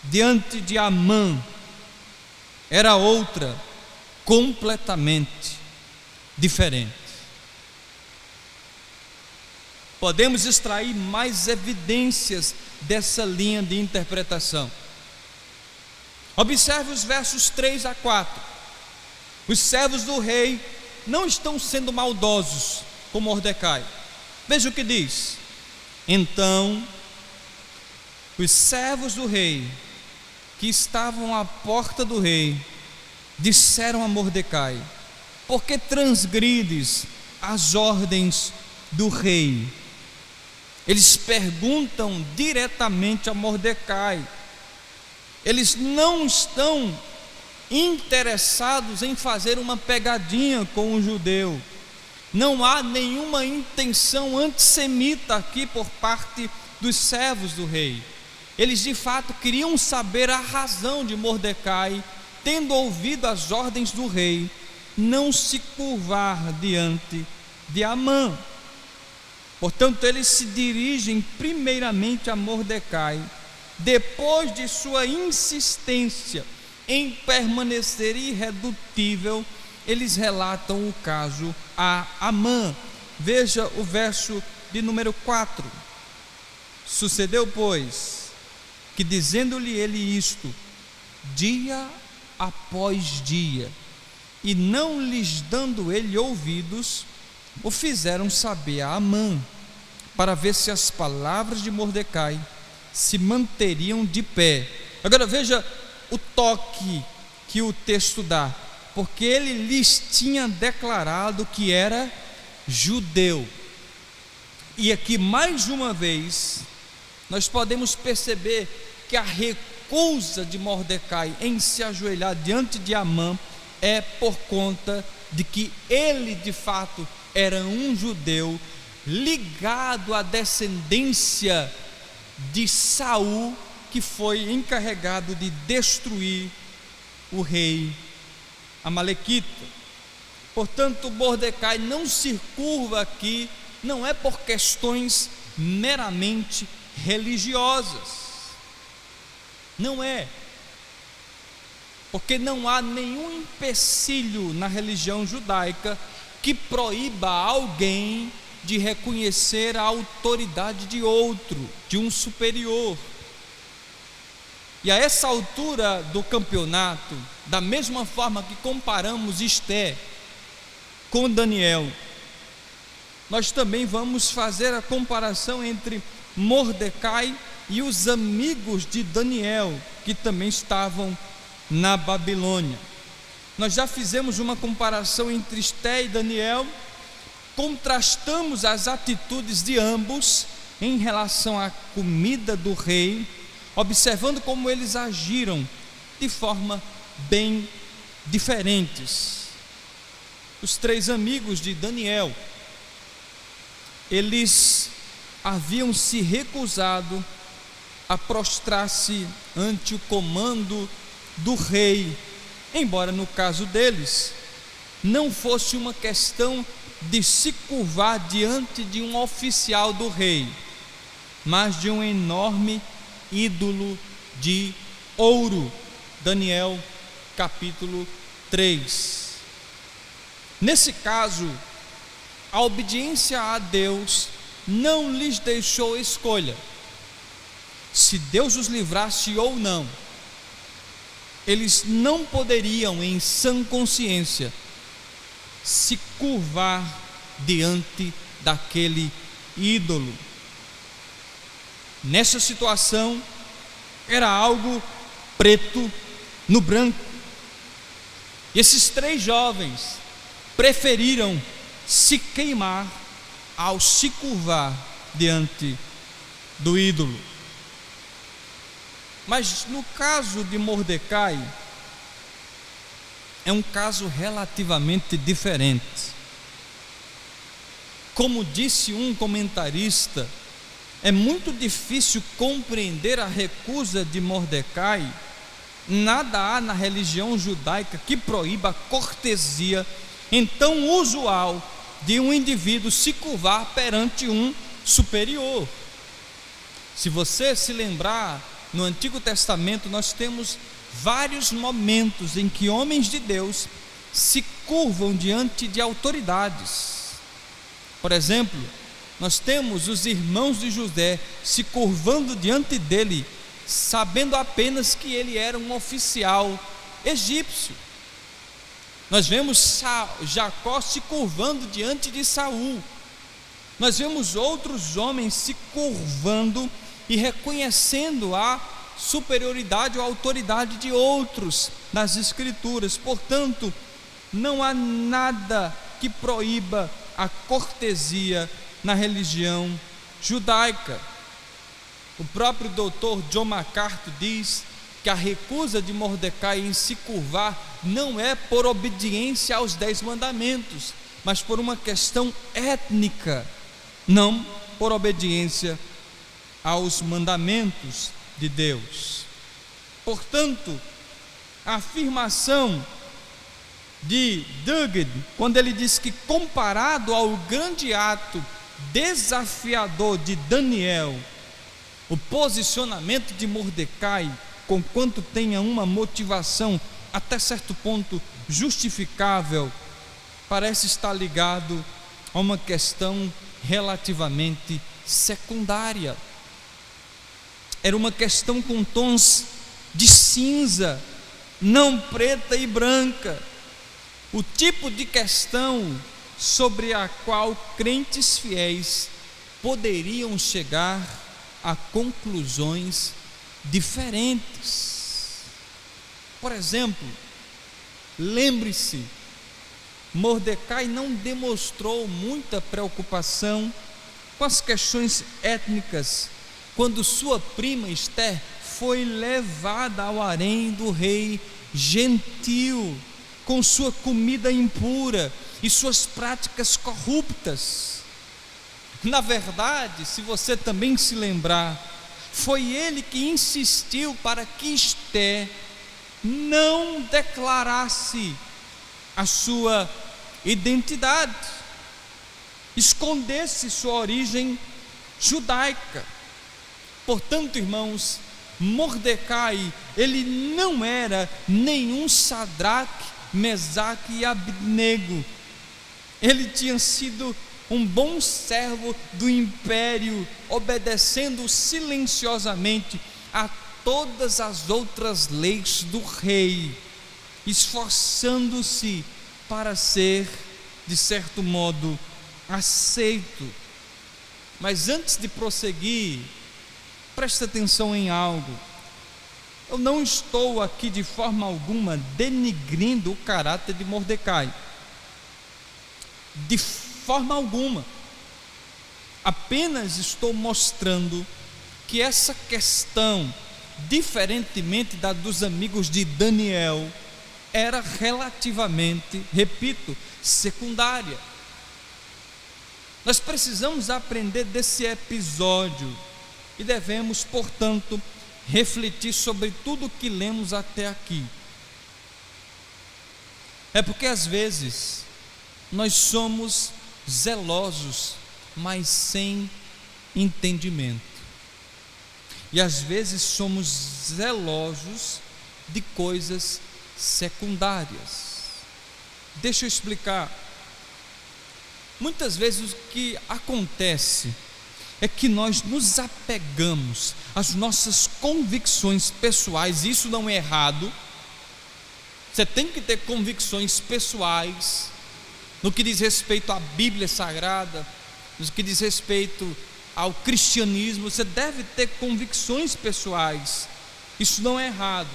diante de Amã era outra, completamente diferente. Podemos extrair mais evidências dessa linha de interpretação. Observe os versos 3 a 4. Os servos do rei não estão sendo maldosos com Mordecai. Veja o que diz: então os servos do rei, que estavam à porta do rei, disseram a Mordecai: por que transgrides as ordens do rei? Eles perguntam diretamente a Mordecai. Eles não estão interessados em fazer uma pegadinha com o judeu. Não há nenhuma intenção antissemita aqui por parte dos servos do rei. Eles de fato queriam saber a razão de Mordecai, tendo ouvido as ordens do rei, não se curvar diante de Amã. Portanto, eles se dirigem primeiramente a Mordecai. Depois de sua insistência em permanecer irredutível, eles relatam o caso a Amã. Veja o verso de número 4. Sucedeu, pois, que dizendo-lhe ele isto, dia após dia, e não lhes dando ele ouvidos, o fizeram saber a Amã, para ver se as palavras de Mordecai se manteriam de pé. Agora veja o toque que o texto dá, porque ele lhes tinha declarado que era judeu. E aqui mais uma vez nós podemos perceber que a recusa de Mordecai em se ajoelhar diante de Amã é por conta de que ele de fato era um judeu ligado à descendência de Saul, que foi encarregado de destruir o rei amalequita. Portanto, Mordecai não se curva aqui, não é por questões meramente religiosas, não é, porque não há nenhum empecilho na religião judaica que proíba alguém de reconhecer a autoridade de outro, de um superior. E a essa altura do campeonato, da mesma forma que comparamos Esté com Daniel, nós também vamos fazer a comparação entre Mordecai e os amigos de Daniel, que também estavam na Babilônia. Nós já fizemos uma comparação entre Esté e Daniel, contrastamos as atitudes de ambos em relação à comida do rei, observando como eles agiram de forma bem diferentes. Os três amigos de Daniel, eles haviam se recusado a prostrar-se ante o comando do rei, embora no caso deles não fosse uma questão de se curvar diante de um oficial do rei, mas de um enorme ídolo de ouro. Daniel capítulo 3. Nesse caso, a obediência a Deus não lhes deixou escolha. Se Deus os livrasse ou não, eles não poderiam, em sã consciência, se curvar diante daquele ídolo. Nessa situação, era algo preto no branco. E esses 3 jovens preferiram se queimar ao se curvar diante do ídolo. Mas no caso de Mordecai, é um caso relativamente diferente. Como disse um comentarista, é muito difícil compreender a recusa de Mordecai. Nada há na religião judaica que proíba a cortesia então usual de um indivíduo se curvar perante um superior. Se você se lembrar, no Antigo Testamento nós temos vários momentos em que homens de Deus se curvam diante de autoridades. Por exemplo, nós temos os irmãos de José se curvando diante dele, sabendo apenas que ele era um oficial egípcio. Nós vemos Jacó se curvando diante de Saul. Nós vemos outros homens se curvando e reconhecendo a superioridade ou autoridade de outros nas Escrituras. Portanto, não há nada que proíba a cortesia na religião judaica. O próprio doutor John MacArthur diz que a recusa de Mordecai em se curvar não é por obediência aos 10 mandamentos, mas por uma questão étnica, não por obediência aos mandamentos de Deus. Portanto, a afirmação de Duguid, quando ele diz que comparado ao grande ato desafiador de Daniel, o posicionamento de Mordecai, conquanto tenha uma motivação até certo ponto justificável, parece estar ligado a uma questão relativamente secundária. Era uma questão com tons de cinza, não preta e branca. O tipo de questão sobre a qual crentes fiéis poderiam chegar a conclusões diferentes. Por exemplo, lembre-se, Mordecai não demonstrou muita preocupação com as questões étnicas quando sua prima Esther foi levada ao harém do rei gentil, com sua comida impura e suas práticas corruptas. Na verdade, se você também se lembrar, foi ele que insistiu para que Esther não declarasse a sua identidade, escondesse sua origem judaica. Portanto, irmãos, Mordecai, ele não era nenhum Sadraque, Mesaque e Abednego. Ele tinha sido um bom servo do império, obedecendo silenciosamente a todas as outras leis do rei, esforçando-se para ser, de certo modo, aceito. Mas antes de prosseguir, preste atenção em algo. Eu não estou aqui de forma alguma denigrindo o caráter de Mordecai, de forma alguma. Apenas estou mostrando que essa questão, diferentemente da dos amigos de Daniel, era relativamente, repito, secundária. Nós precisamos aprender desse episódio e devemos, portanto, refletir sobre tudo o que lemos até aqui. É porque às vezes nós somos zelosos, mas sem entendimento. E às vezes somos zelosos de coisas secundárias. Deixa eu explicar. Muitas vezes o que acontece é que nós nos apegamos às nossas convicções pessoais. Isso não é errado. Você tem que ter convicções pessoais no que diz respeito à Bíblia Sagrada, no que diz respeito ao cristianismo. Você deve ter convicções pessoais. Isso não é errado.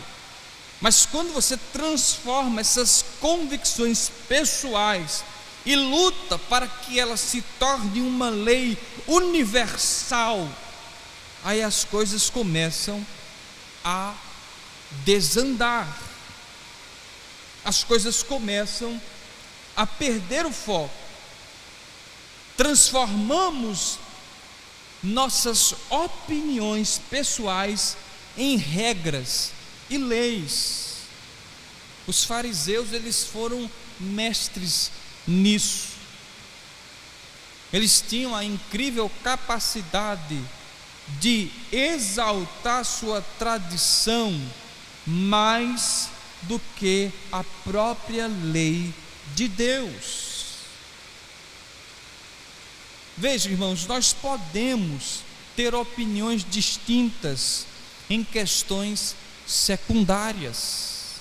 Mas quando você transforma essas convicções pessoais e luta para que ela se torne uma lei universal, aí as coisas começam a desandar, as coisas começam a perder o foco. Transformamos nossas opiniões pessoais em regras e leis. Os fariseus, eles foram mestres nisso. Eles tinham a incrível capacidade de exaltar sua tradição mais do que a própria lei de Deus. Veja, irmãos, nós podemos ter opiniões distintas em questões secundárias.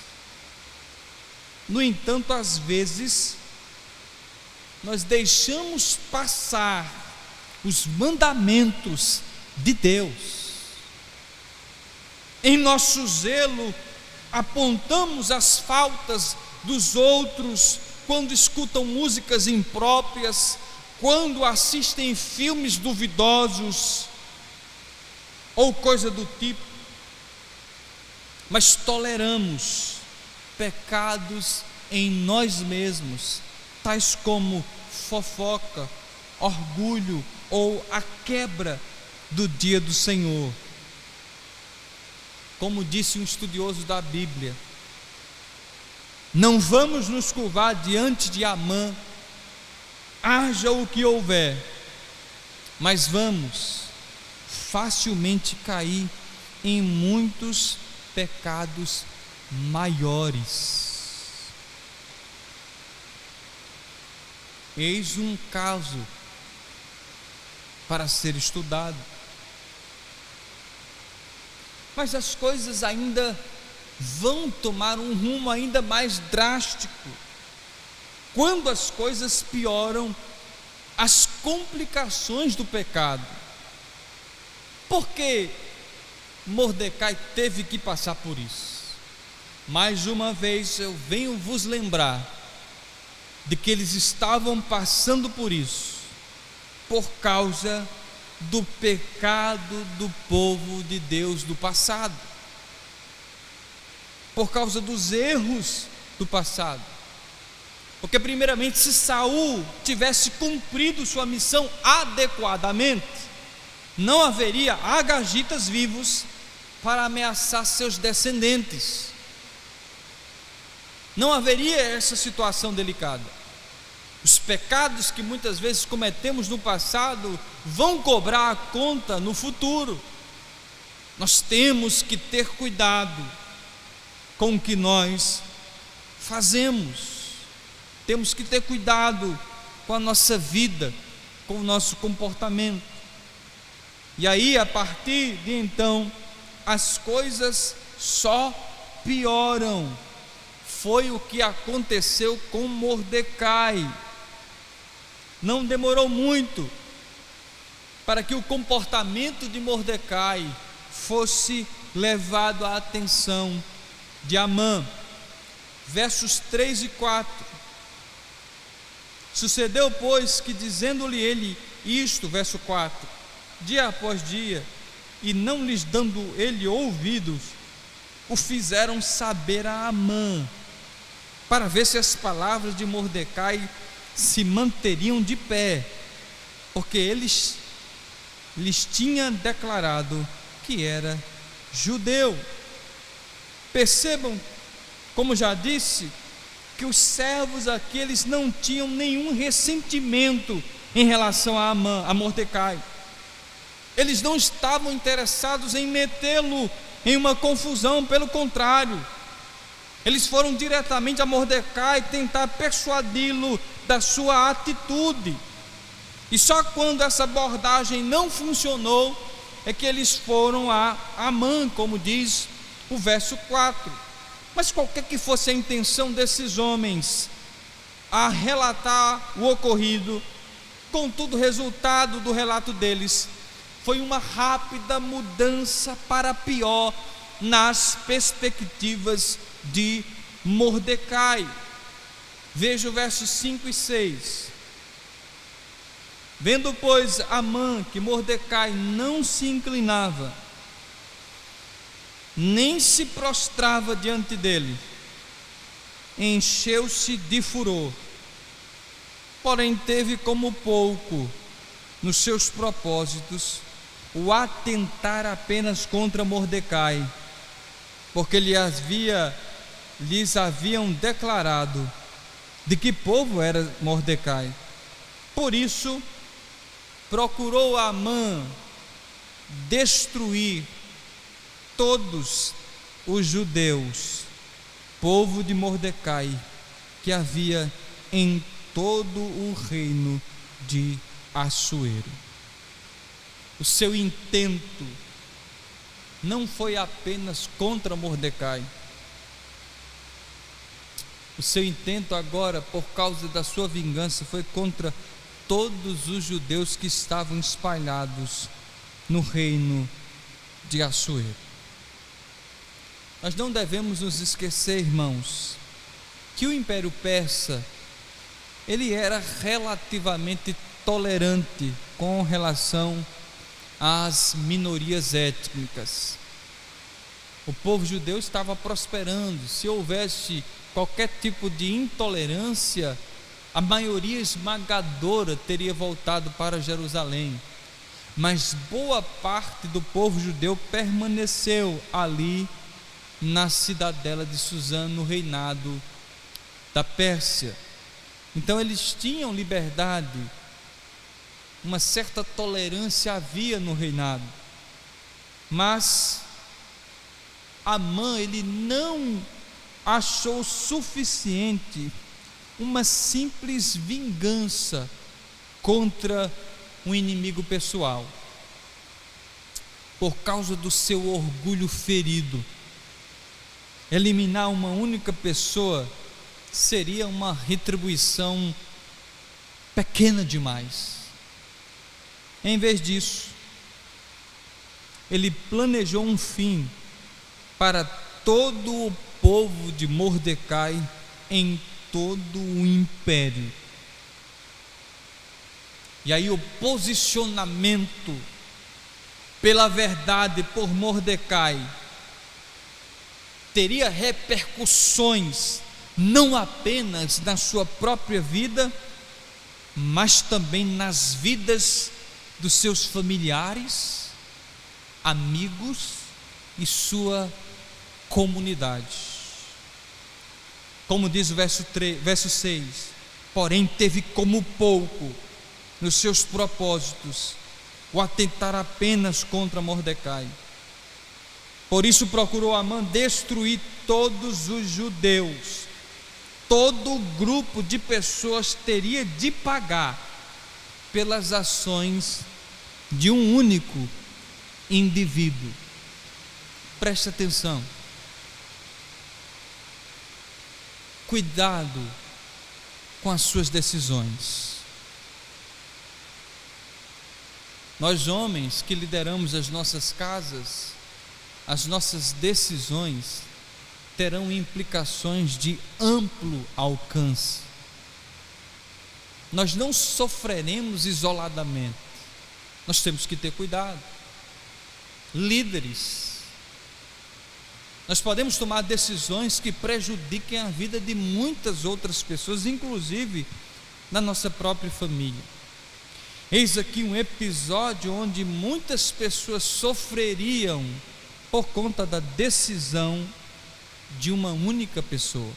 No entanto, às vezes, nós deixamos passar os mandamentos de Deus. Em nosso zelo, apontamos as faltas dos outros quando escutam músicas impróprias, quando assistem filmes duvidosos ou coisa do tipo, mas toleramos pecados em nós mesmos, tais como fofoca, orgulho ou a quebra do dia do Senhor. Como disse um estudioso da Bíblia, não vamos nos curvar diante de Amã, haja o que houver, mas vamos facilmente cair em muitos pecados maiores. Eis um caso para ser estudado. Mas as coisas ainda vão tomar um rumo ainda mais drástico quando as coisas pioram, as complicações do pecado. Por que Mordecai teve que passar por isso? Mais uma vez eu venho vos lembrar de que eles estavam passando por isso por causa do pecado do povo de Deus do passado, por causa dos erros do passado. Porque primeiramente, se Saul tivesse cumprido sua missão adequadamente, não haveria agagitas vivos para ameaçar seus descendentes. Não haveria essa situação delicada. Os pecados que muitas vezes cometemos no passado vão cobrar a conta no futuro. Nós temos que ter cuidado com o que nós fazemos. Temos que ter cuidado com a nossa vida, com o nosso comportamento. E aí, a partir de então, as coisas só pioram. Foi o que aconteceu com Mordecai. Não demorou muito para que o comportamento de Mordecai fosse levado à atenção de Amã. Versos 3 e 4. Sucedeu, pois, que dizendo-lhe ele isto, verso 4, dia após dia, e não lhes dando ele ouvidos, o fizeram saber a Amã, para ver se as palavras de Mordecai se manteriam de pé, porque eles lhes tinha declarado que era judeu. Percebam, como já disse, que os servos aqui, eles não tinham nenhum ressentimento em relação a Amã, a Mordecai. Eles não estavam interessados em metê-lo em uma confusão, pelo contrário, eles foram diretamente a Mordecai tentar persuadi-lo da sua atitude. E só quando essa abordagem não funcionou é que eles foram a Amã, como diz o verso 4. Mas qualquer que fosse a intenção desses homens a relatar o ocorrido, contudo o resultado do relato deles foi uma rápida mudança para pior nas perspectivas de Mordecai. Veja o versos 5 e 6. Vendo, pois, Amã que Mordecai não se inclinava, nem se prostrava diante dele, encheu-se de furor, porém teve como pouco nos seus propósitos o atentar apenas contra Mordecai, porque lhes haviam declarado de que povo era Mordecai. Por isso procurou Amã destruir todos os judeus, povo de Mordecai, que havia em todo o reino de Assuero. O seu intento não foi apenas contra Mordecai. O seu intento agora, por causa da sua vingança, foi contra todos os judeus que estavam espalhados no reino de Assuero. Nós não devemos nos esquecer, irmãos, que o Império Persa, ele era relativamente tolerante com relação às minorias étnicas. O povo judeu estava prosperando. Se houvesse qualquer tipo de intolerância, a maioria esmagadora teria voltado para Jerusalém. Mas boa parte do povo judeu permaneceu ali na cidadela de Suzã, no reinado da Pérsia. Então eles tinham liberdade, uma certa tolerância havia no reinado. Mas Amã, ele não achou suficiente uma simples vingança contra um inimigo pessoal, por causa do seu orgulho ferido. Eliminar uma única pessoa seria uma retribuição pequena demais. Em vez disso, ele planejou um fim para todo o povo de Mordecai em todo o império. E aí o posicionamento pela verdade por Mordecai teria repercussões não apenas na sua própria vida, mas também nas vidas dos seus familiares, amigos e sua comunidade. Como diz o verso 6, porém teve como pouco nos seus propósitos o atentar apenas contra Mordecai. Por isso procurou Amã destruir todos os judeus. Todo grupo de pessoas teria de pagar pelas ações de um único indivíduo. Preste atenção. Cuidado com as suas decisões. Nós, homens que lideramos as nossas casas, as nossas decisões terão implicações de amplo alcance. Nós não sofreremos isoladamente. Nós temos que ter cuidado. Líderes, nós podemos tomar decisões que prejudiquem a vida de muitas outras pessoas, inclusive na nossa própria família. Eis aqui um episódio onde muitas pessoas sofreriam por conta da decisão de uma única pessoa.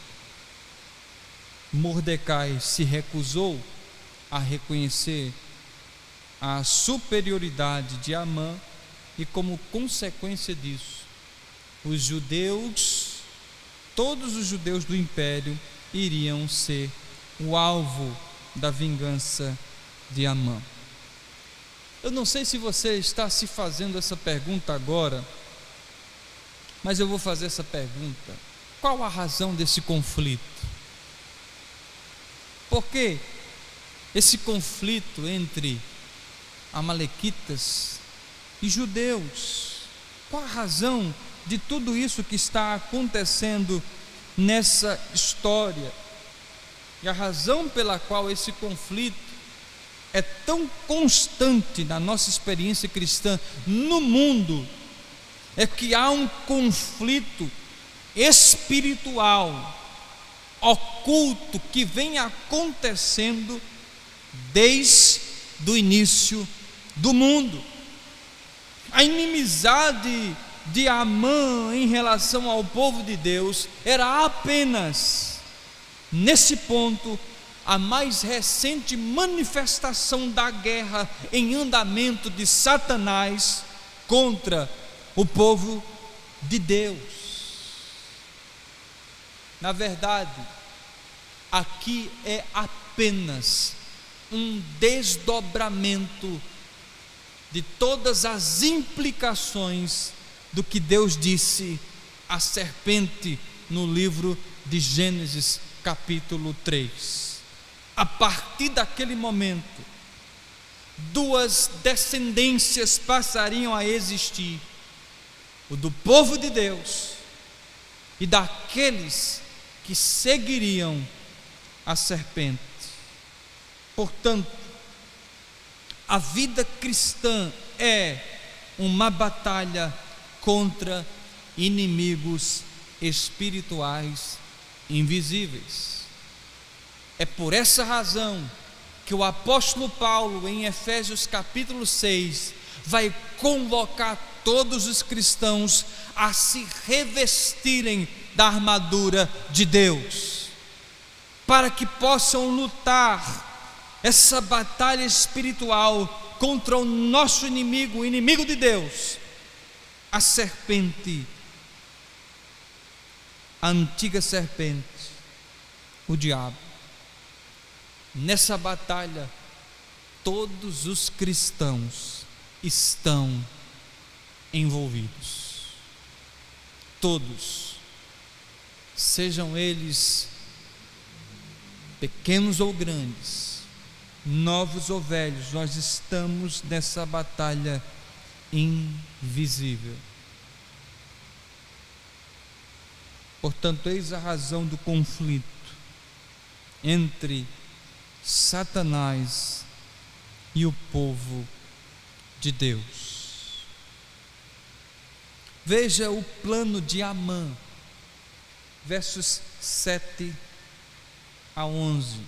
Mordecai se recusou a reconhecer a superioridade de Amã e, como consequência disso, os judeus, todos os judeus do império, iriam ser o alvo da vingança de Amã. Eu não sei se você está se fazendo essa pergunta agora, mas eu vou fazer essa pergunta: qual a razão desse conflito? Por que esse conflito entre amalequitas e judeus? Qual a razão de tudo isso que está acontecendo nessa história? E a razão pela qual esse conflito é tão constante na nossa experiência cristã no mundo é que há um conflito espiritual oculto que vem acontecendo desde o início do mundo. A inimizade de Amã em relação ao povo de Deus era apenas, nesse ponto, a mais recente manifestação da guerra em andamento de Satanás contra o povo de Deus. Na verdade, aqui é apenas um desdobramento de todas as implicações do que Deus disse à serpente no livro de Gênesis capítulo 3. A partir daquele momento, duas descendências passariam a existir: o do povo de Deus e daqueles que seguiriam a serpente. Portanto, a vida cristã é uma batalha contra inimigos espirituais invisíveis. É por essa razão que o apóstolo Paulo, em Efésios capítulo 6, vai convocar todos os cristãos a se revestirem da armadura de Deus, para que possam lutar essa batalha espiritual contra o nosso inimigo, o inimigo de Deus, a serpente, a antiga serpente, o diabo. Nessa batalha, todos os cristãos estão envolvidos. Todos, sejam eles pequenos ou grandes, novos ou velhos, nós estamos nessa batalha invisível. Portanto, eis a razão do conflito entre Satanás e o povo de Deus. Veja o plano de Amã, versos 7 a 11.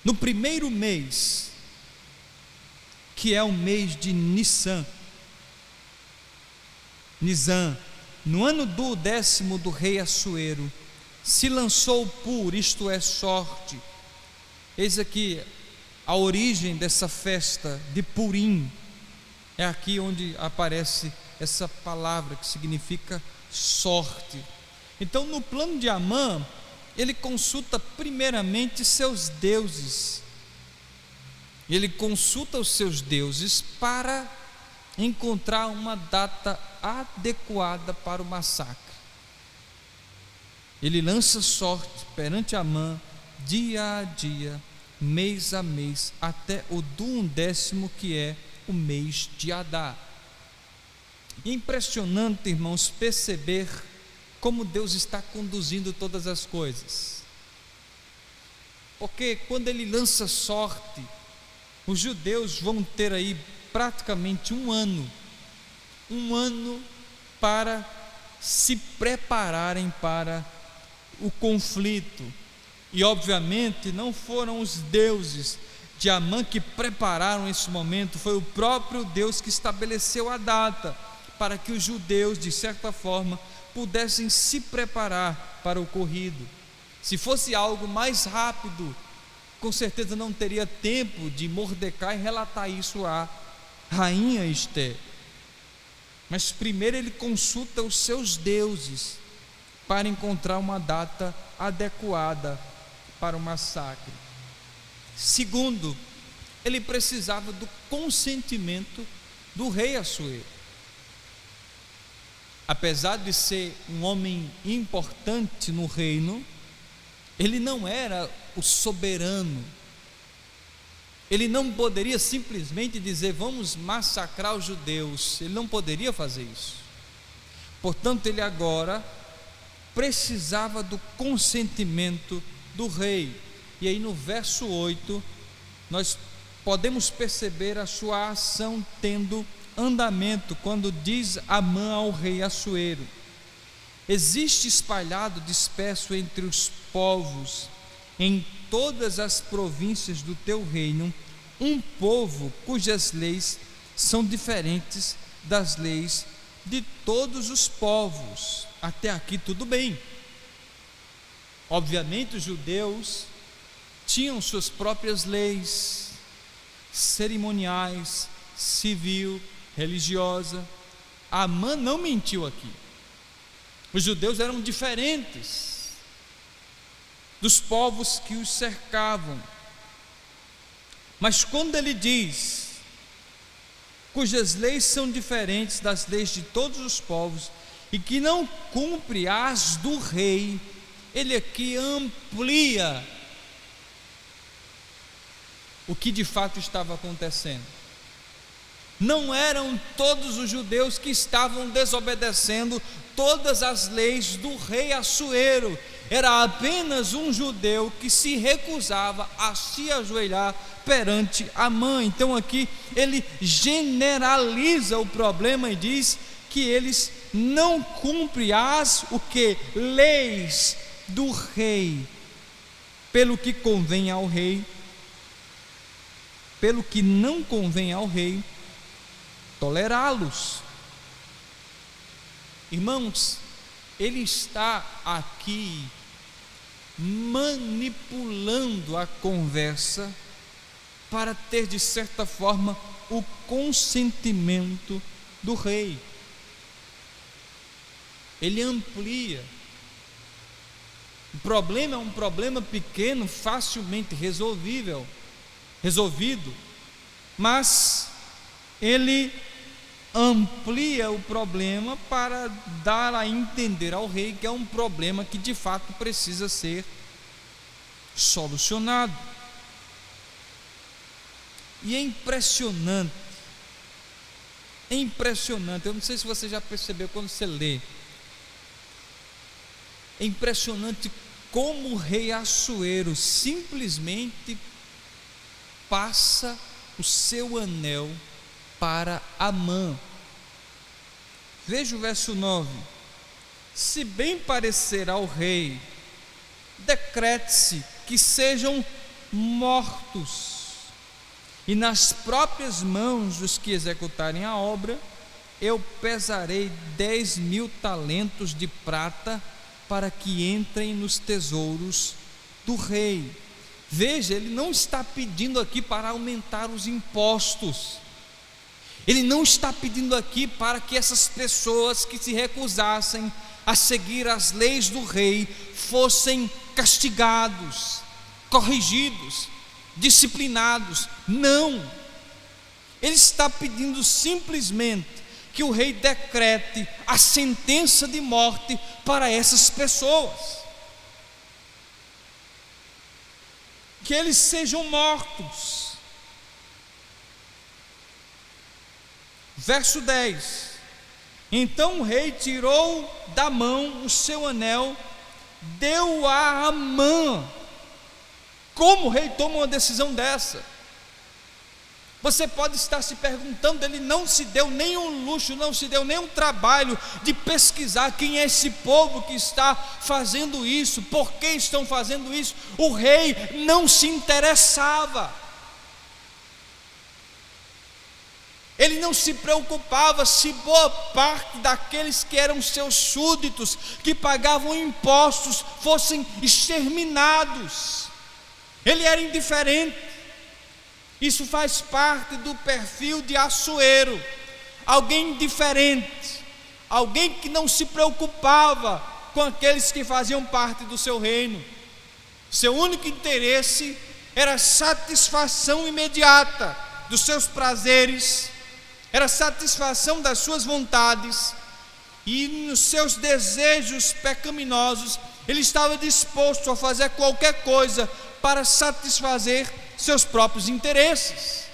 No primeiro mês, que é o mês de Nissan, no ano do 10º do rei Assuero, se lançou Pur, isto é, sorte. Eis aqui a origem dessa festa de Purim. É aqui onde aparece essa palavra que significa sorte. Então, no plano de Amã, ele consulta primeiramente seus deuses. Ele consulta os seus deuses para encontrar uma data adequada para o massacre. Ele lança sorte perante Amã, dia a dia, mês a mês, até o do 10º, que é o mês de Adar. É impressionante, irmãos, perceber como Deus está conduzindo todas as coisas. Porque quando ele lança sorte, os judeus vão ter aí praticamente um ano para se prepararem para o conflito. E obviamente não foram os deuses de Amã que prepararam esse momento, foi o próprio Deus que estabeleceu a data para que os judeus, de certa forma, pudessem se preparar para o ocorrido. Se fosse algo mais rápido, com certeza não teria tempo de Mordecai relatar isso à rainha Ester. Mas primeiro ele consulta os seus deuses para encontrar uma data adequada para o massacre. Segundo, ele precisava do consentimento do rei Assuero. Apesar de ser um homem importante no reino, ele não era o soberano. Ele não poderia simplesmente dizer: vamos massacrar os judeus. Ele não poderia fazer isso. Portanto, ele agora precisava do consentimento do rei. E aí no verso 8, nós podemos perceber a sua ação tendo andamento, quando diz Amã ao rei Assuero: existe espalhado, disperso entre os povos, em todas as províncias do teu reino, um povo cujas leis são diferentes das leis de todos os povos. Até aqui tudo bem. Obviamente os judeus tinham suas próprias leis cerimoniais, civil, religiosa. Amã não mentiu aqui. Os judeus eram diferentes dos povos que os cercavam. Mas quando ele diz cujas leis são diferentes das leis de todos os povos e que não cumpre as do rei, ele aqui amplia o que de fato estava acontecendo. Não eram todos os judeus que estavam desobedecendo todas as leis do rei Assuero. Era apenas um judeu que se recusava a se ajoelhar perante Amã. Então aqui ele generaliza o problema e diz que eles não cumprem as leis do rei, pelo que convém ao rei, pelo que não convém ao rei tolerá-los. Irmãos, ele está aqui manipulando a conversa para ter, de certa forma, o consentimento do rei. Ele amplia. O problema é um problema pequeno, facilmente resolvido, mas ele amplia o problema para dar a entender ao rei que é um problema que de fato precisa ser solucionado. E é impressionante, eu não sei se você já percebeu quando você lê, é impressionante como o rei Assuero simplesmente passa o seu anel para Amã. Veja o verso 9: se bem parecer ao rei, decrete-se que sejam mortos, e nas próprias mãos dos que executarem a obra, eu pesarei 10.000 talentos de prata para que entrem nos tesouros do rei. Veja, ele não está pedindo aqui para aumentar os impostos. Ele não está pedindo aqui para que essas pessoas que se recusassem a seguir as leis do rei fossem castigados, corrigidos, disciplinados. Não. Ele está pedindo simplesmente que o rei decrete a sentença de morte para essas pessoas, que eles sejam mortos. Verso 10: então o rei tirou da mão o seu anel, deu a Amã. Como o rei toma uma decisão dessa? Você pode estar se perguntando, ele não se deu nenhum luxo, não se deu nenhum trabalho de pesquisar quem é esse povo que está fazendo isso, por que estão fazendo isso. O rei não se interessava, ele não se preocupava se boa parte daqueles que eram seus súditos, que pagavam impostos, fossem exterminados. Ele era indiferente. Isso faz parte do perfil de Assuero, alguém indiferente, alguém que não se preocupava com aqueles que faziam parte do seu reino. Seu único interesse era satisfação imediata dos seus prazeres, era satisfação das suas vontades, e nos seus desejos pecaminosos, ele estava disposto a fazer qualquer coisa para satisfazer seus próprios interesses.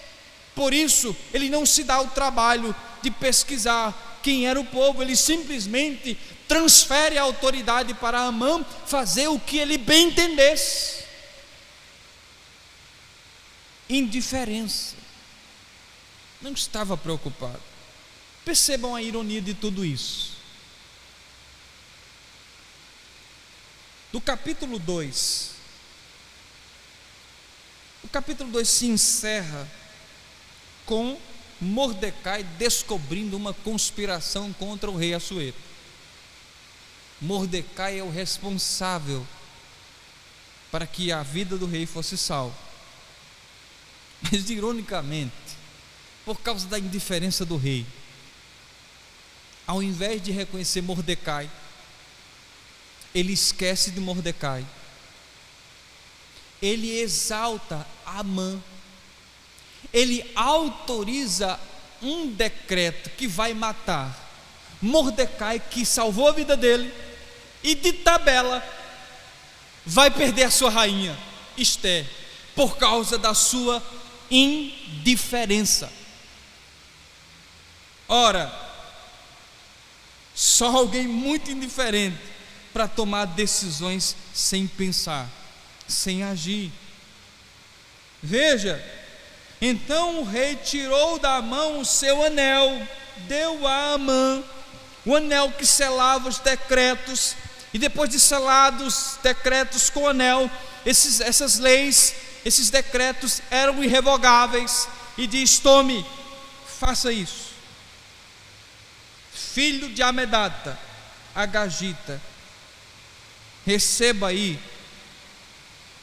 Por isso, ele não se dá o trabalho de pesquisar quem era o povo, ele simplesmente transfere a autoridade para Amã fazer o que ele bem entendesse. Indiferença. Não estava preocupado. Percebam a ironia de tudo isso. Do capítulo 2, o capítulo 2 se encerra com Mordecai descobrindo uma conspiração contra o rei Assuero. Mordecai é o responsável para que a vida do rei fosse salva. Mas, ironicamente, por causa da indiferença do rei, ao invés de reconhecer Mordecai, ele esquece de Mordecai. Ele exalta Amã. Ele autoriza um decreto que vai matar Mordecai, que salvou a vida dele, e de tabela vai perder a sua rainha Ester, por causa da sua indiferença. Ora, só alguém muito indiferente para tomar decisões sem pensar, sem agir. Veja, então o rei tirou da mão o seu anel, deu a Amã o anel que selava os decretos, e depois de selados os decretos com o anel, essas leis, esses decretos eram irrevogáveis, e diz: tome, faça isso. Filho de Amedata, Agagita, receba aí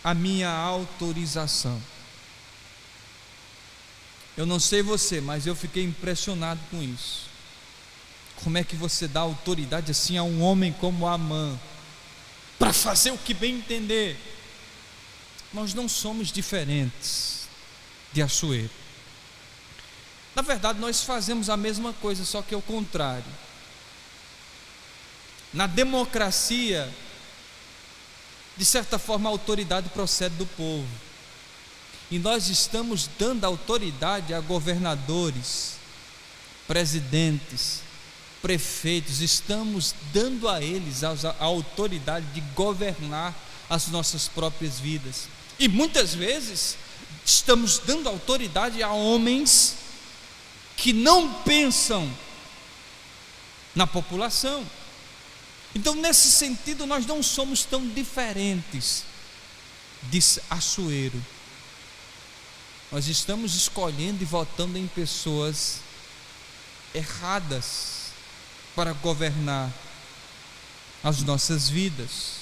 a minha autorização. Eu não sei você, mas eu fiquei impressionado com isso. Como é que você dá autoridade assim a um homem como Amã, para fazer o que bem entender? Nós não somos diferentes de Assuero. Na verdade, nós fazemos a mesma coisa, só que ao contrário. Na democracia, de certa forma, a autoridade procede do povo. E nós estamos dando autoridade a governadores, presidentes, prefeitos, estamos dando a eles a autoridade de governar as nossas próprias vidas. E muitas vezes estamos dando autoridade a homens que não pensam na população. Então, nesse sentido, nós não somos tão diferentes de Assuero. Nós estamos escolhendo e votando em pessoas erradas para governar as nossas vidas.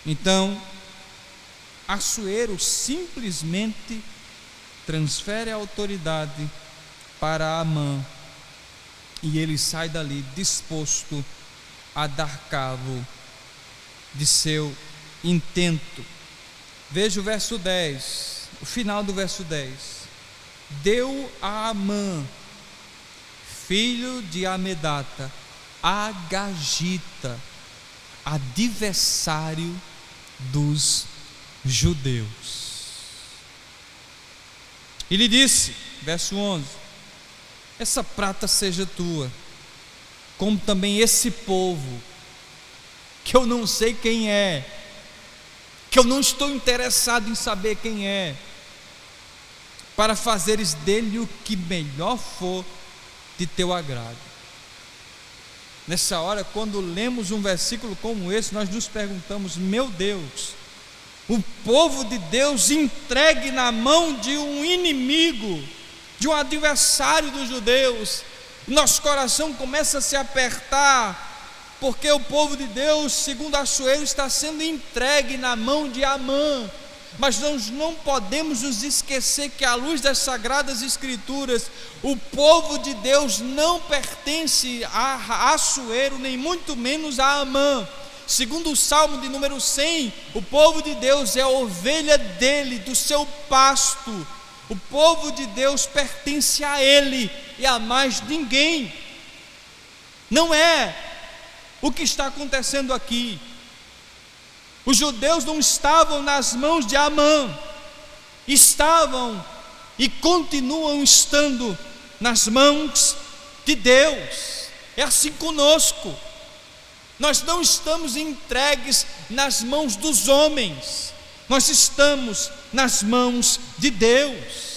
Então, Assuero simplesmente transfere a autoridade para Amã, e ele sai dali disposto a dar cabo de seu intento. Veja o verso 10, o final do verso 10. Deu a Amã, filho de Amedata, Agagita, adversário dos judeus. E lhe disse, verso 11: essa prata seja tua, como também esse povo, que eu não sei quem é, que eu não estou interessado em saber quem é, para fazeres dele o que melhor for de teu agrado. Nessa hora, quando lemos um versículo como esse, nós nos perguntamos: meu Deus, o povo de Deus entregue na mão de um inimigo, de um adversário dos judeus. Nosso coração começa a se apertar, porque o povo de Deus, segundo Assuero, está sendo entregue na mão de Amã. Mas nós não podemos nos esquecer que, à luz das Sagradas Escrituras, o povo de Deus não pertence a Assuero, nem muito menos a Amã. Segundo o Salmo de número 100, o povo de Deus é a ovelha dele, do seu pasto. O povo de Deus pertence a ele e a mais ninguém. Não é o que está acontecendo aqui. Os judeus não estavam nas mãos de Amã, estavam e continuam estando nas mãos de Deus. É assim conosco. Nós não estamos entregues nas mãos dos homens, nós estamos nas mãos de Deus.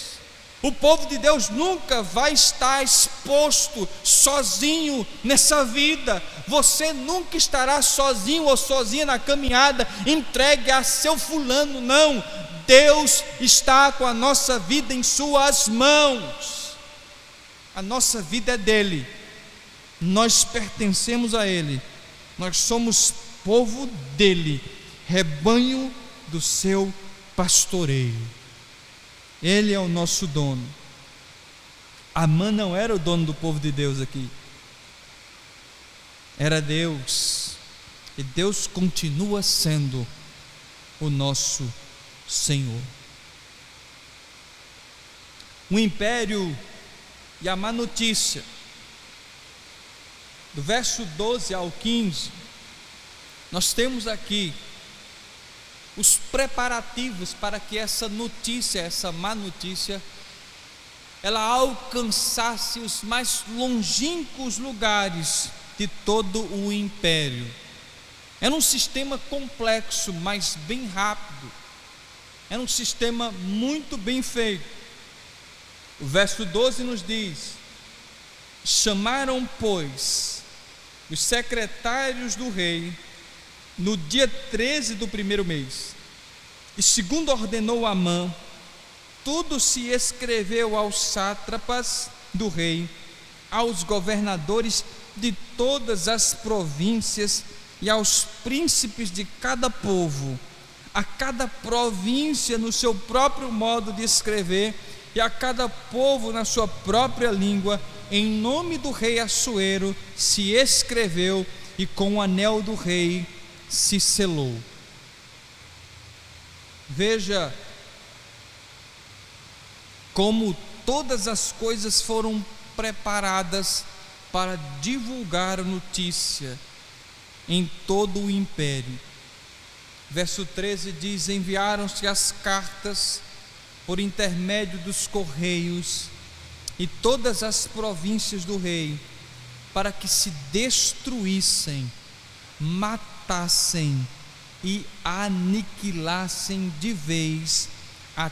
O povo de Deus nunca vai estar exposto sozinho nessa vida. Você nunca estará sozinho ou sozinha na caminhada, entregue a seu fulano, não. Deus está com a nossa vida em suas mãos. A nossa vida é dele, nós pertencemos a ele, nós somos povo dele, rebanho do seu pastoreio. Ele é o nosso dono. Amã não era o dono do povo de Deus aqui, era Deus, e Deus continua sendo o nosso Senhor. O império e a má notícia, do verso 12 ao 15, nós temos aqui os preparativos para que essa notícia, essa má notícia, ela alcançasse os mais longínquos lugares de todo o império. Era um sistema complexo, mas bem rápido. Era um sistema muito bem feito. O verso 12 nos diz: chamaram, pois, os secretários do rei no dia 13 do primeiro mês, e segundo ordenou Amã, tudo se escreveu aos sátrapas do rei, aos governadores de todas as províncias e aos príncipes de cada povo, a cada província no seu próprio modo de escrever, e a cada povo na sua própria língua, em nome do rei Assuero se escreveu, e com o anel do rei se selou. Veja como todas as coisas foram preparadas para divulgar a notícia em todo o império. Verso 13 diz: enviaram-se as cartas por intermédio dos correios e todas as províncias do rei, para que se destruíssem, matassem e aniquilassem de vez a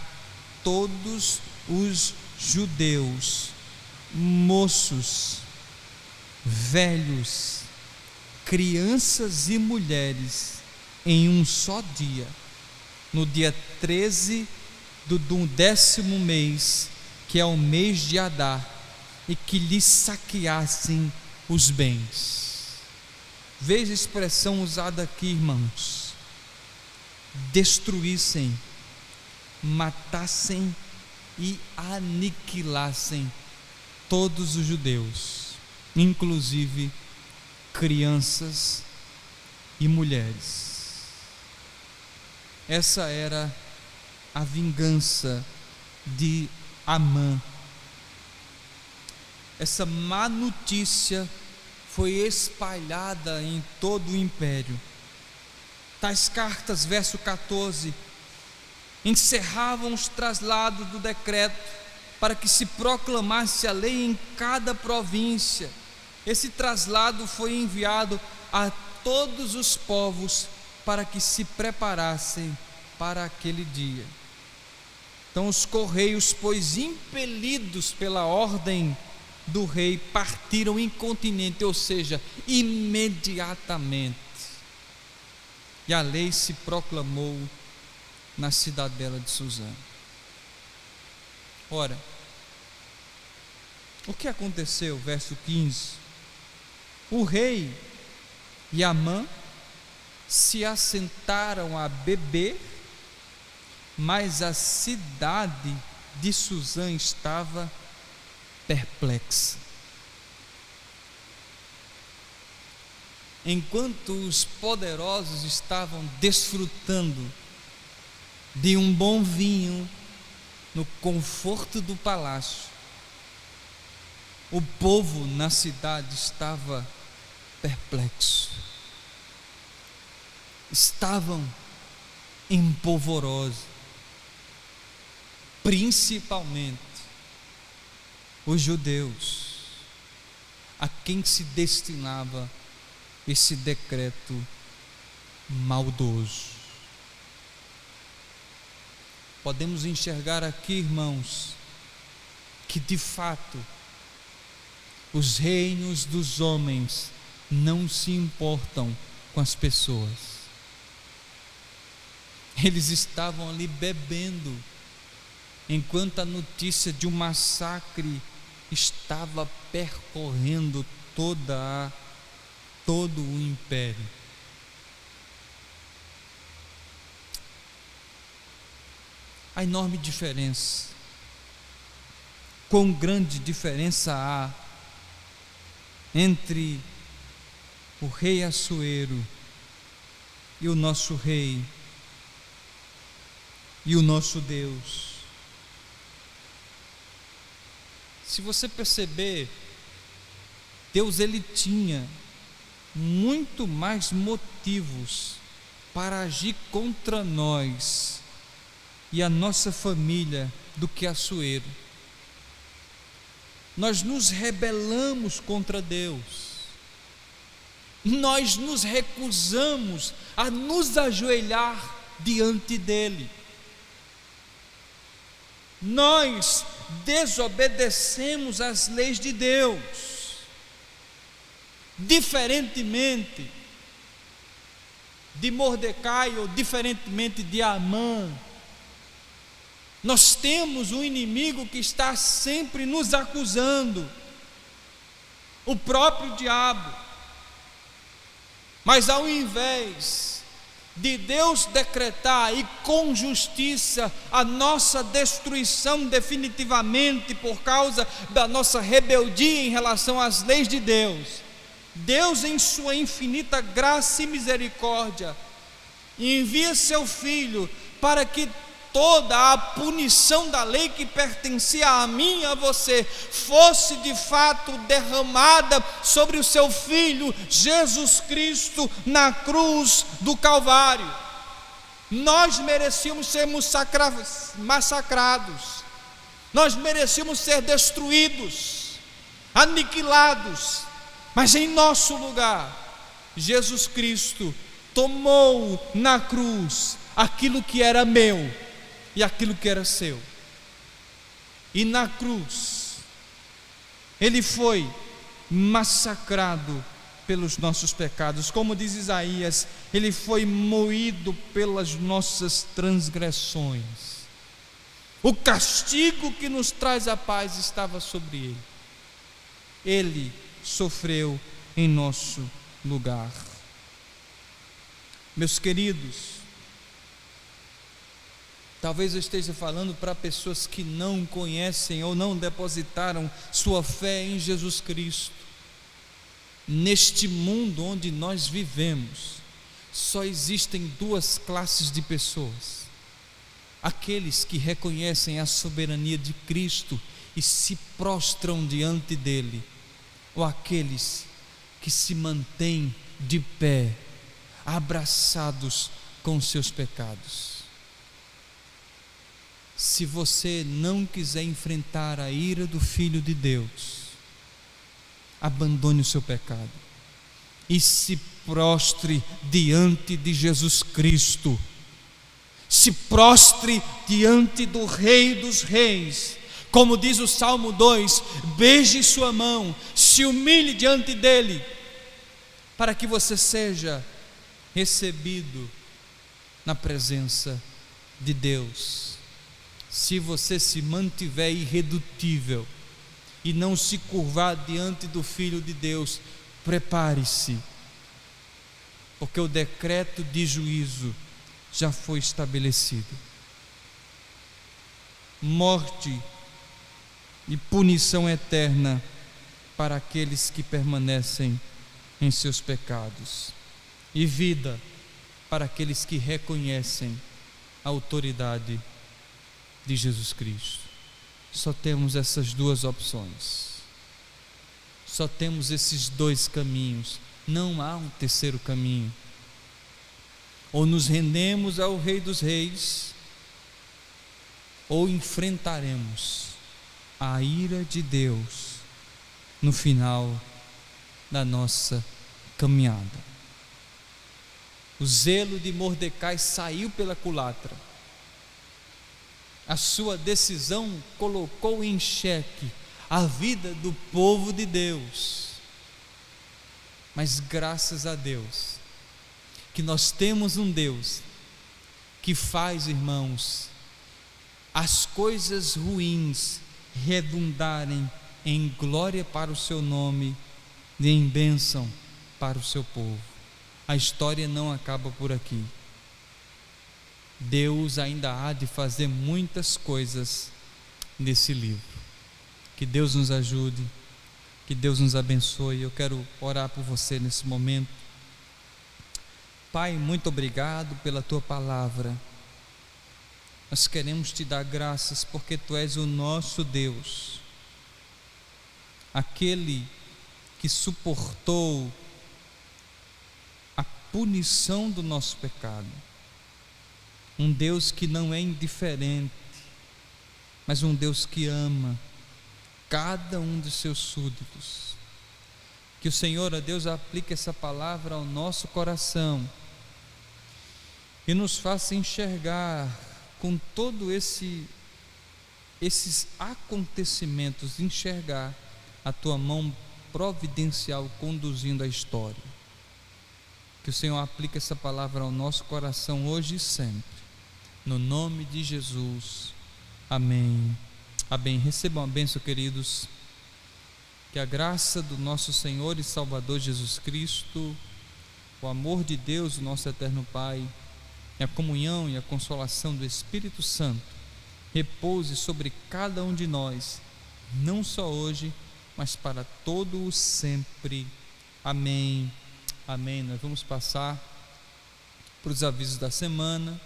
todos os judeus, moços, velhos, crianças e mulheres, em um só dia, no dia 13 do 10º mês, que é o mês de Adar, e que lhes saqueassem os bens. Veja a expressão usada aqui, irmãos: destruíssem, matassem e aniquilassem todos os judeus, inclusive crianças e mulheres. Essa era a vingança de Amã. Essa má notícia foi espalhada em todo o império. Tais cartas, verso 14, encerravam os traslados do decreto para que se proclamasse a lei em cada província. Esse traslado foi enviado a todos os povos para que se preparassem para aquele dia. Então os correios, pois impelidos pela ordem do rei, partiram incontinenti, ou seja, imediatamente. E a lei se proclamou na cidadela de Suzã. Ora, o que aconteceu? Verso 15: o rei e Amã se assentaram a beber, mas a cidade de Suzã estava perplexa. enquanto os poderosos estavam desfrutando de um bom vinho no conforto do palácio, o povo na cidade estava perplexo, estavam empolvorosos, principalmente os judeus, a quem se destinava esse decreto maldoso. Podemos enxergar aqui, irmãos, que de fato os reinos dos homens não se importam com as pessoas. Eles estavam ali bebendo, enquanto a notícia de um massacre estava percorrendo todo o império. A enorme diferença, quão grande diferença há entre o rei Assuero e o nosso rei e o nosso Deus. Se você perceber, Deus ele tinha muito mais motivos para agir contra nós e a nossa família do que Assuero. Nós nos rebelamos contra Deus, nós nos recusamos a nos ajoelhar diante dele, nós desobedecemos às leis de Deus, diferentemente de Mordecai ou diferentemente de Amã. Nós temos um inimigo que está sempre nos acusando, o próprio diabo. Mas ao invés de Deus decretar e com justiça a nossa destruição definitivamente por causa da nossa rebeldia em relação às leis de Deus, Deus em sua infinita graça e misericórdia envia seu Filho para que toda a punição da lei que pertencia a mim e a você fosse de fato derramada sobre o seu Filho Jesus Cristo na cruz do Calvário. Nós merecíamos ser massacrados, nós merecíamos ser destruídos, aniquilados, mas em nosso lugar Jesus Cristo tomou na cruz aquilo que era meu e aquilo que era seu, e na cruz ele foi massacrado pelos nossos pecados, como diz Isaías, ele foi moído pelas nossas transgressões, o castigo que nos traz a paz estava sobre ele, ele sofreu em nosso lugar. Meus queridos, talvez eu esteja falando para pessoas que não conhecem ou não depositaram sua fé em Jesus Cristo. Neste mundo onde nós vivemos, só existem duas classes de pessoas: aqueles que reconhecem a soberania de Cristo e se prostram diante dele, ou aqueles que se mantêm de pé, abraçados com seus pecados. Se você não quiser enfrentar a ira do Filho de Deus, abandone o seu pecado e se prostre diante de Jesus Cristo, se prostre diante do Rei dos Reis, como diz o Salmo 2, beije sua mão, se humilhe diante dele, para que você seja recebido na presença de Deus. Se você se mantiver irredutível e não se curvar diante do Filho de Deus, prepare-se, porque o decreto de juízo já foi estabelecido. Morte e punição eterna para aqueles que permanecem em seus pecados, e vida para aqueles que reconhecem a autoridade de Jesus Cristo. Só temos essas duas opções, só temos esses dois caminhos, não há um terceiro caminho. Ou nos rendemos ao Rei dos Reis, ou enfrentaremos a ira de Deus no final da nossa caminhada. O zelo de Mordecai saiu pela culatra. A sua decisão colocou em xeque a vida do povo de Deus. Mas graças a Deus que nós temos um Deus que faz, irmãos, as coisas ruins redundarem em glória para o seu nome e em bênção para o seu povo. A história não acaba por aqui. Deus ainda há de fazer muitas coisas nesse livro. Que Deus nos ajude, que Deus nos abençoe. Eu quero orar por você nesse momento. Pai, muito obrigado pela tua palavra. Nós queremos te dar graças porque tu és o nosso Deus, aquele que suportou a punição do nosso pecado, um Deus que não é indiferente, mas um Deus que ama cada um dos seus súditos. Que o Senhor, ó Deus, aplique essa palavra ao nosso coração e nos faça enxergar com todo esses acontecimentos, enxergar a tua mão providencial conduzindo a história. Que o Senhor aplique essa palavra ao nosso coração hoje e sempre, no nome de Jesus, amém, amém. Recebam a bênção, queridos. Que a graça do nosso Senhor e Salvador Jesus Cristo, o amor de Deus, o nosso eterno Pai, e a comunhão e a consolação do Espírito Santo repouse sobre cada um de nós, não só hoje, mas para todo o sempre. Amém, amém. Nós vamos passar para os avisos da semana.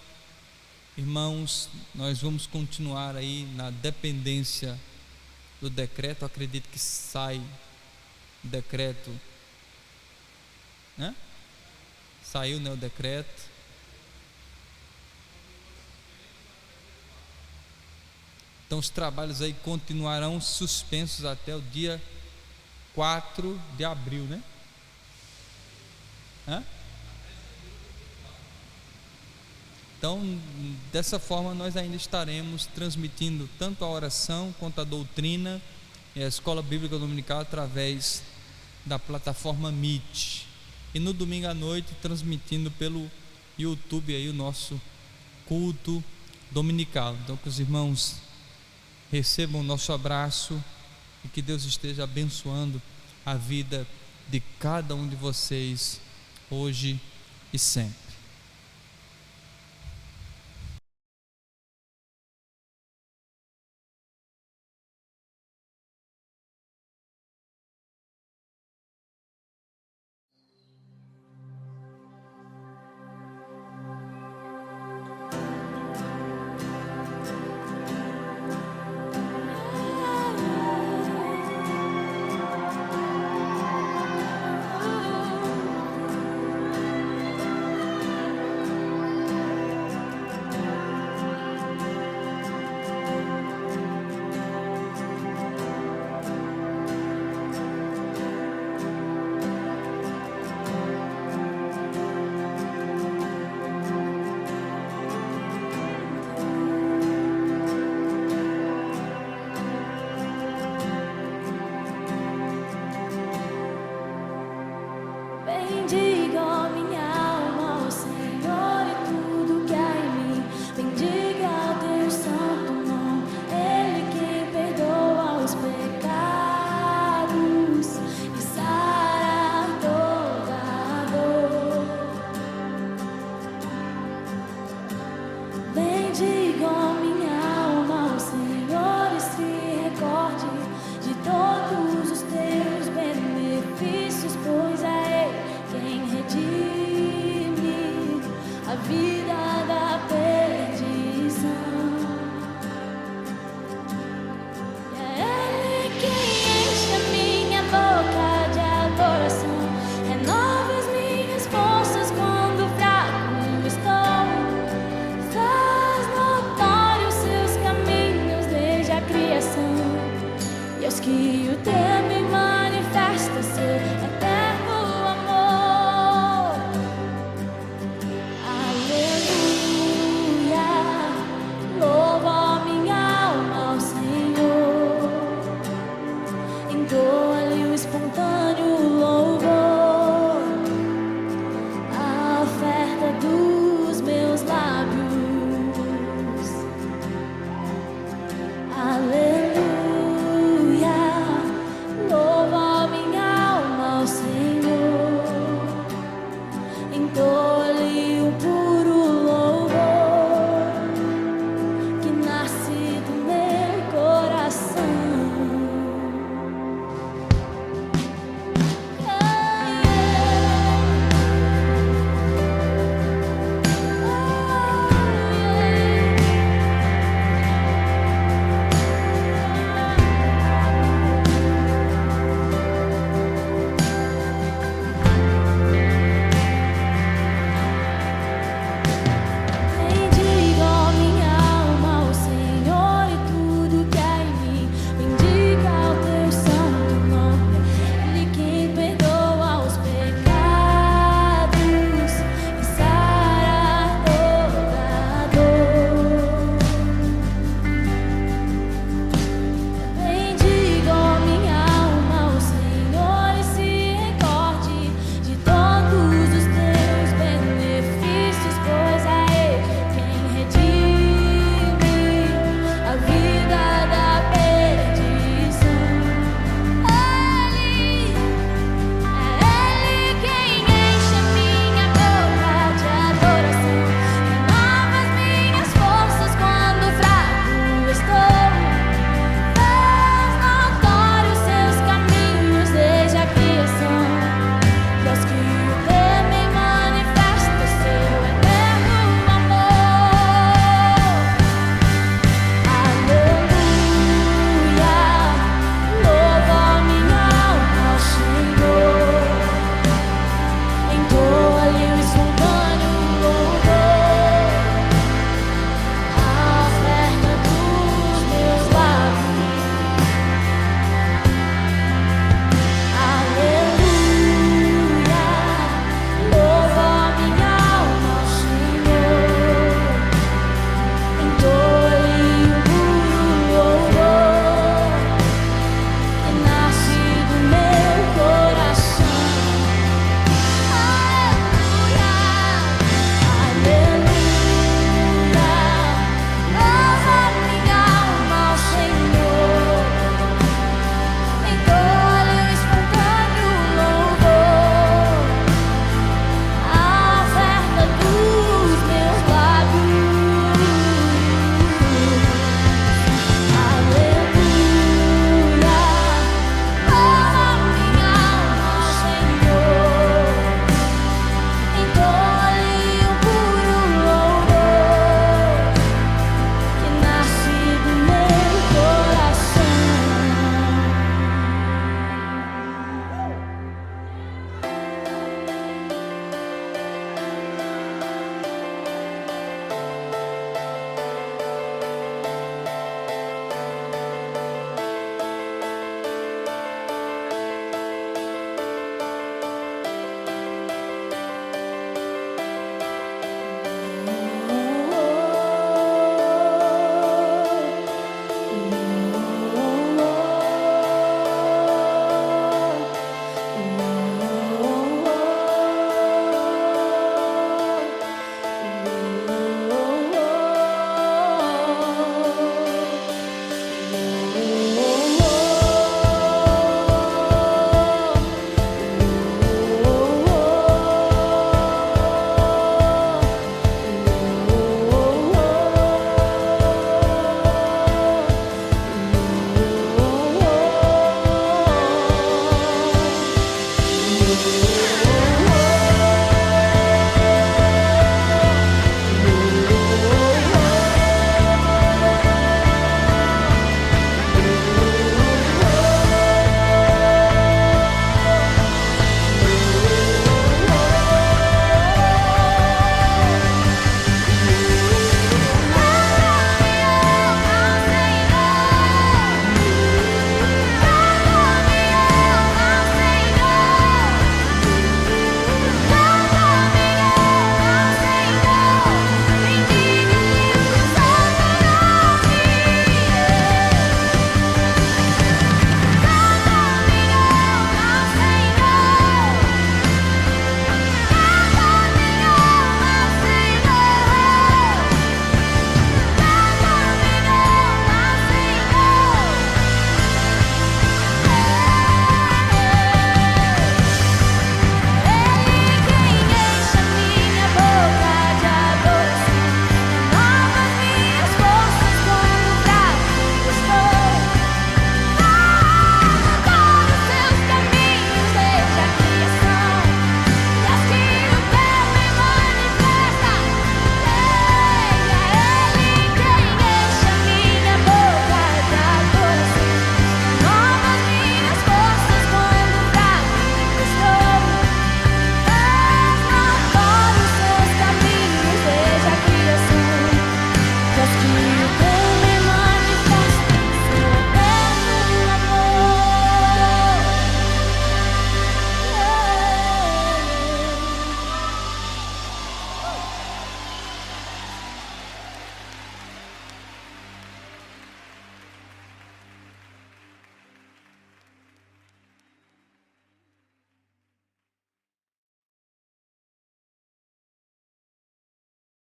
Irmãos, nós vamos continuar aí na dependência do decreto. Eu acredito que sai o decreto, né? Saiu, né, o decreto. Então os trabalhos aí continuarão suspensos até o dia 4 de abril, né? Então, dessa forma, nós ainda estaremos transmitindo tanto a oração quanto a doutrina e a escola bíblica dominical através da plataforma Meet. E no domingo à noite, transmitindo pelo YouTube aí o nosso culto dominical. Então, que os irmãos recebam o nosso abraço e que Deus esteja abençoando a vida de cada um de vocês hoje e sempre. Todos os teus benefícios, pois a Ele vida.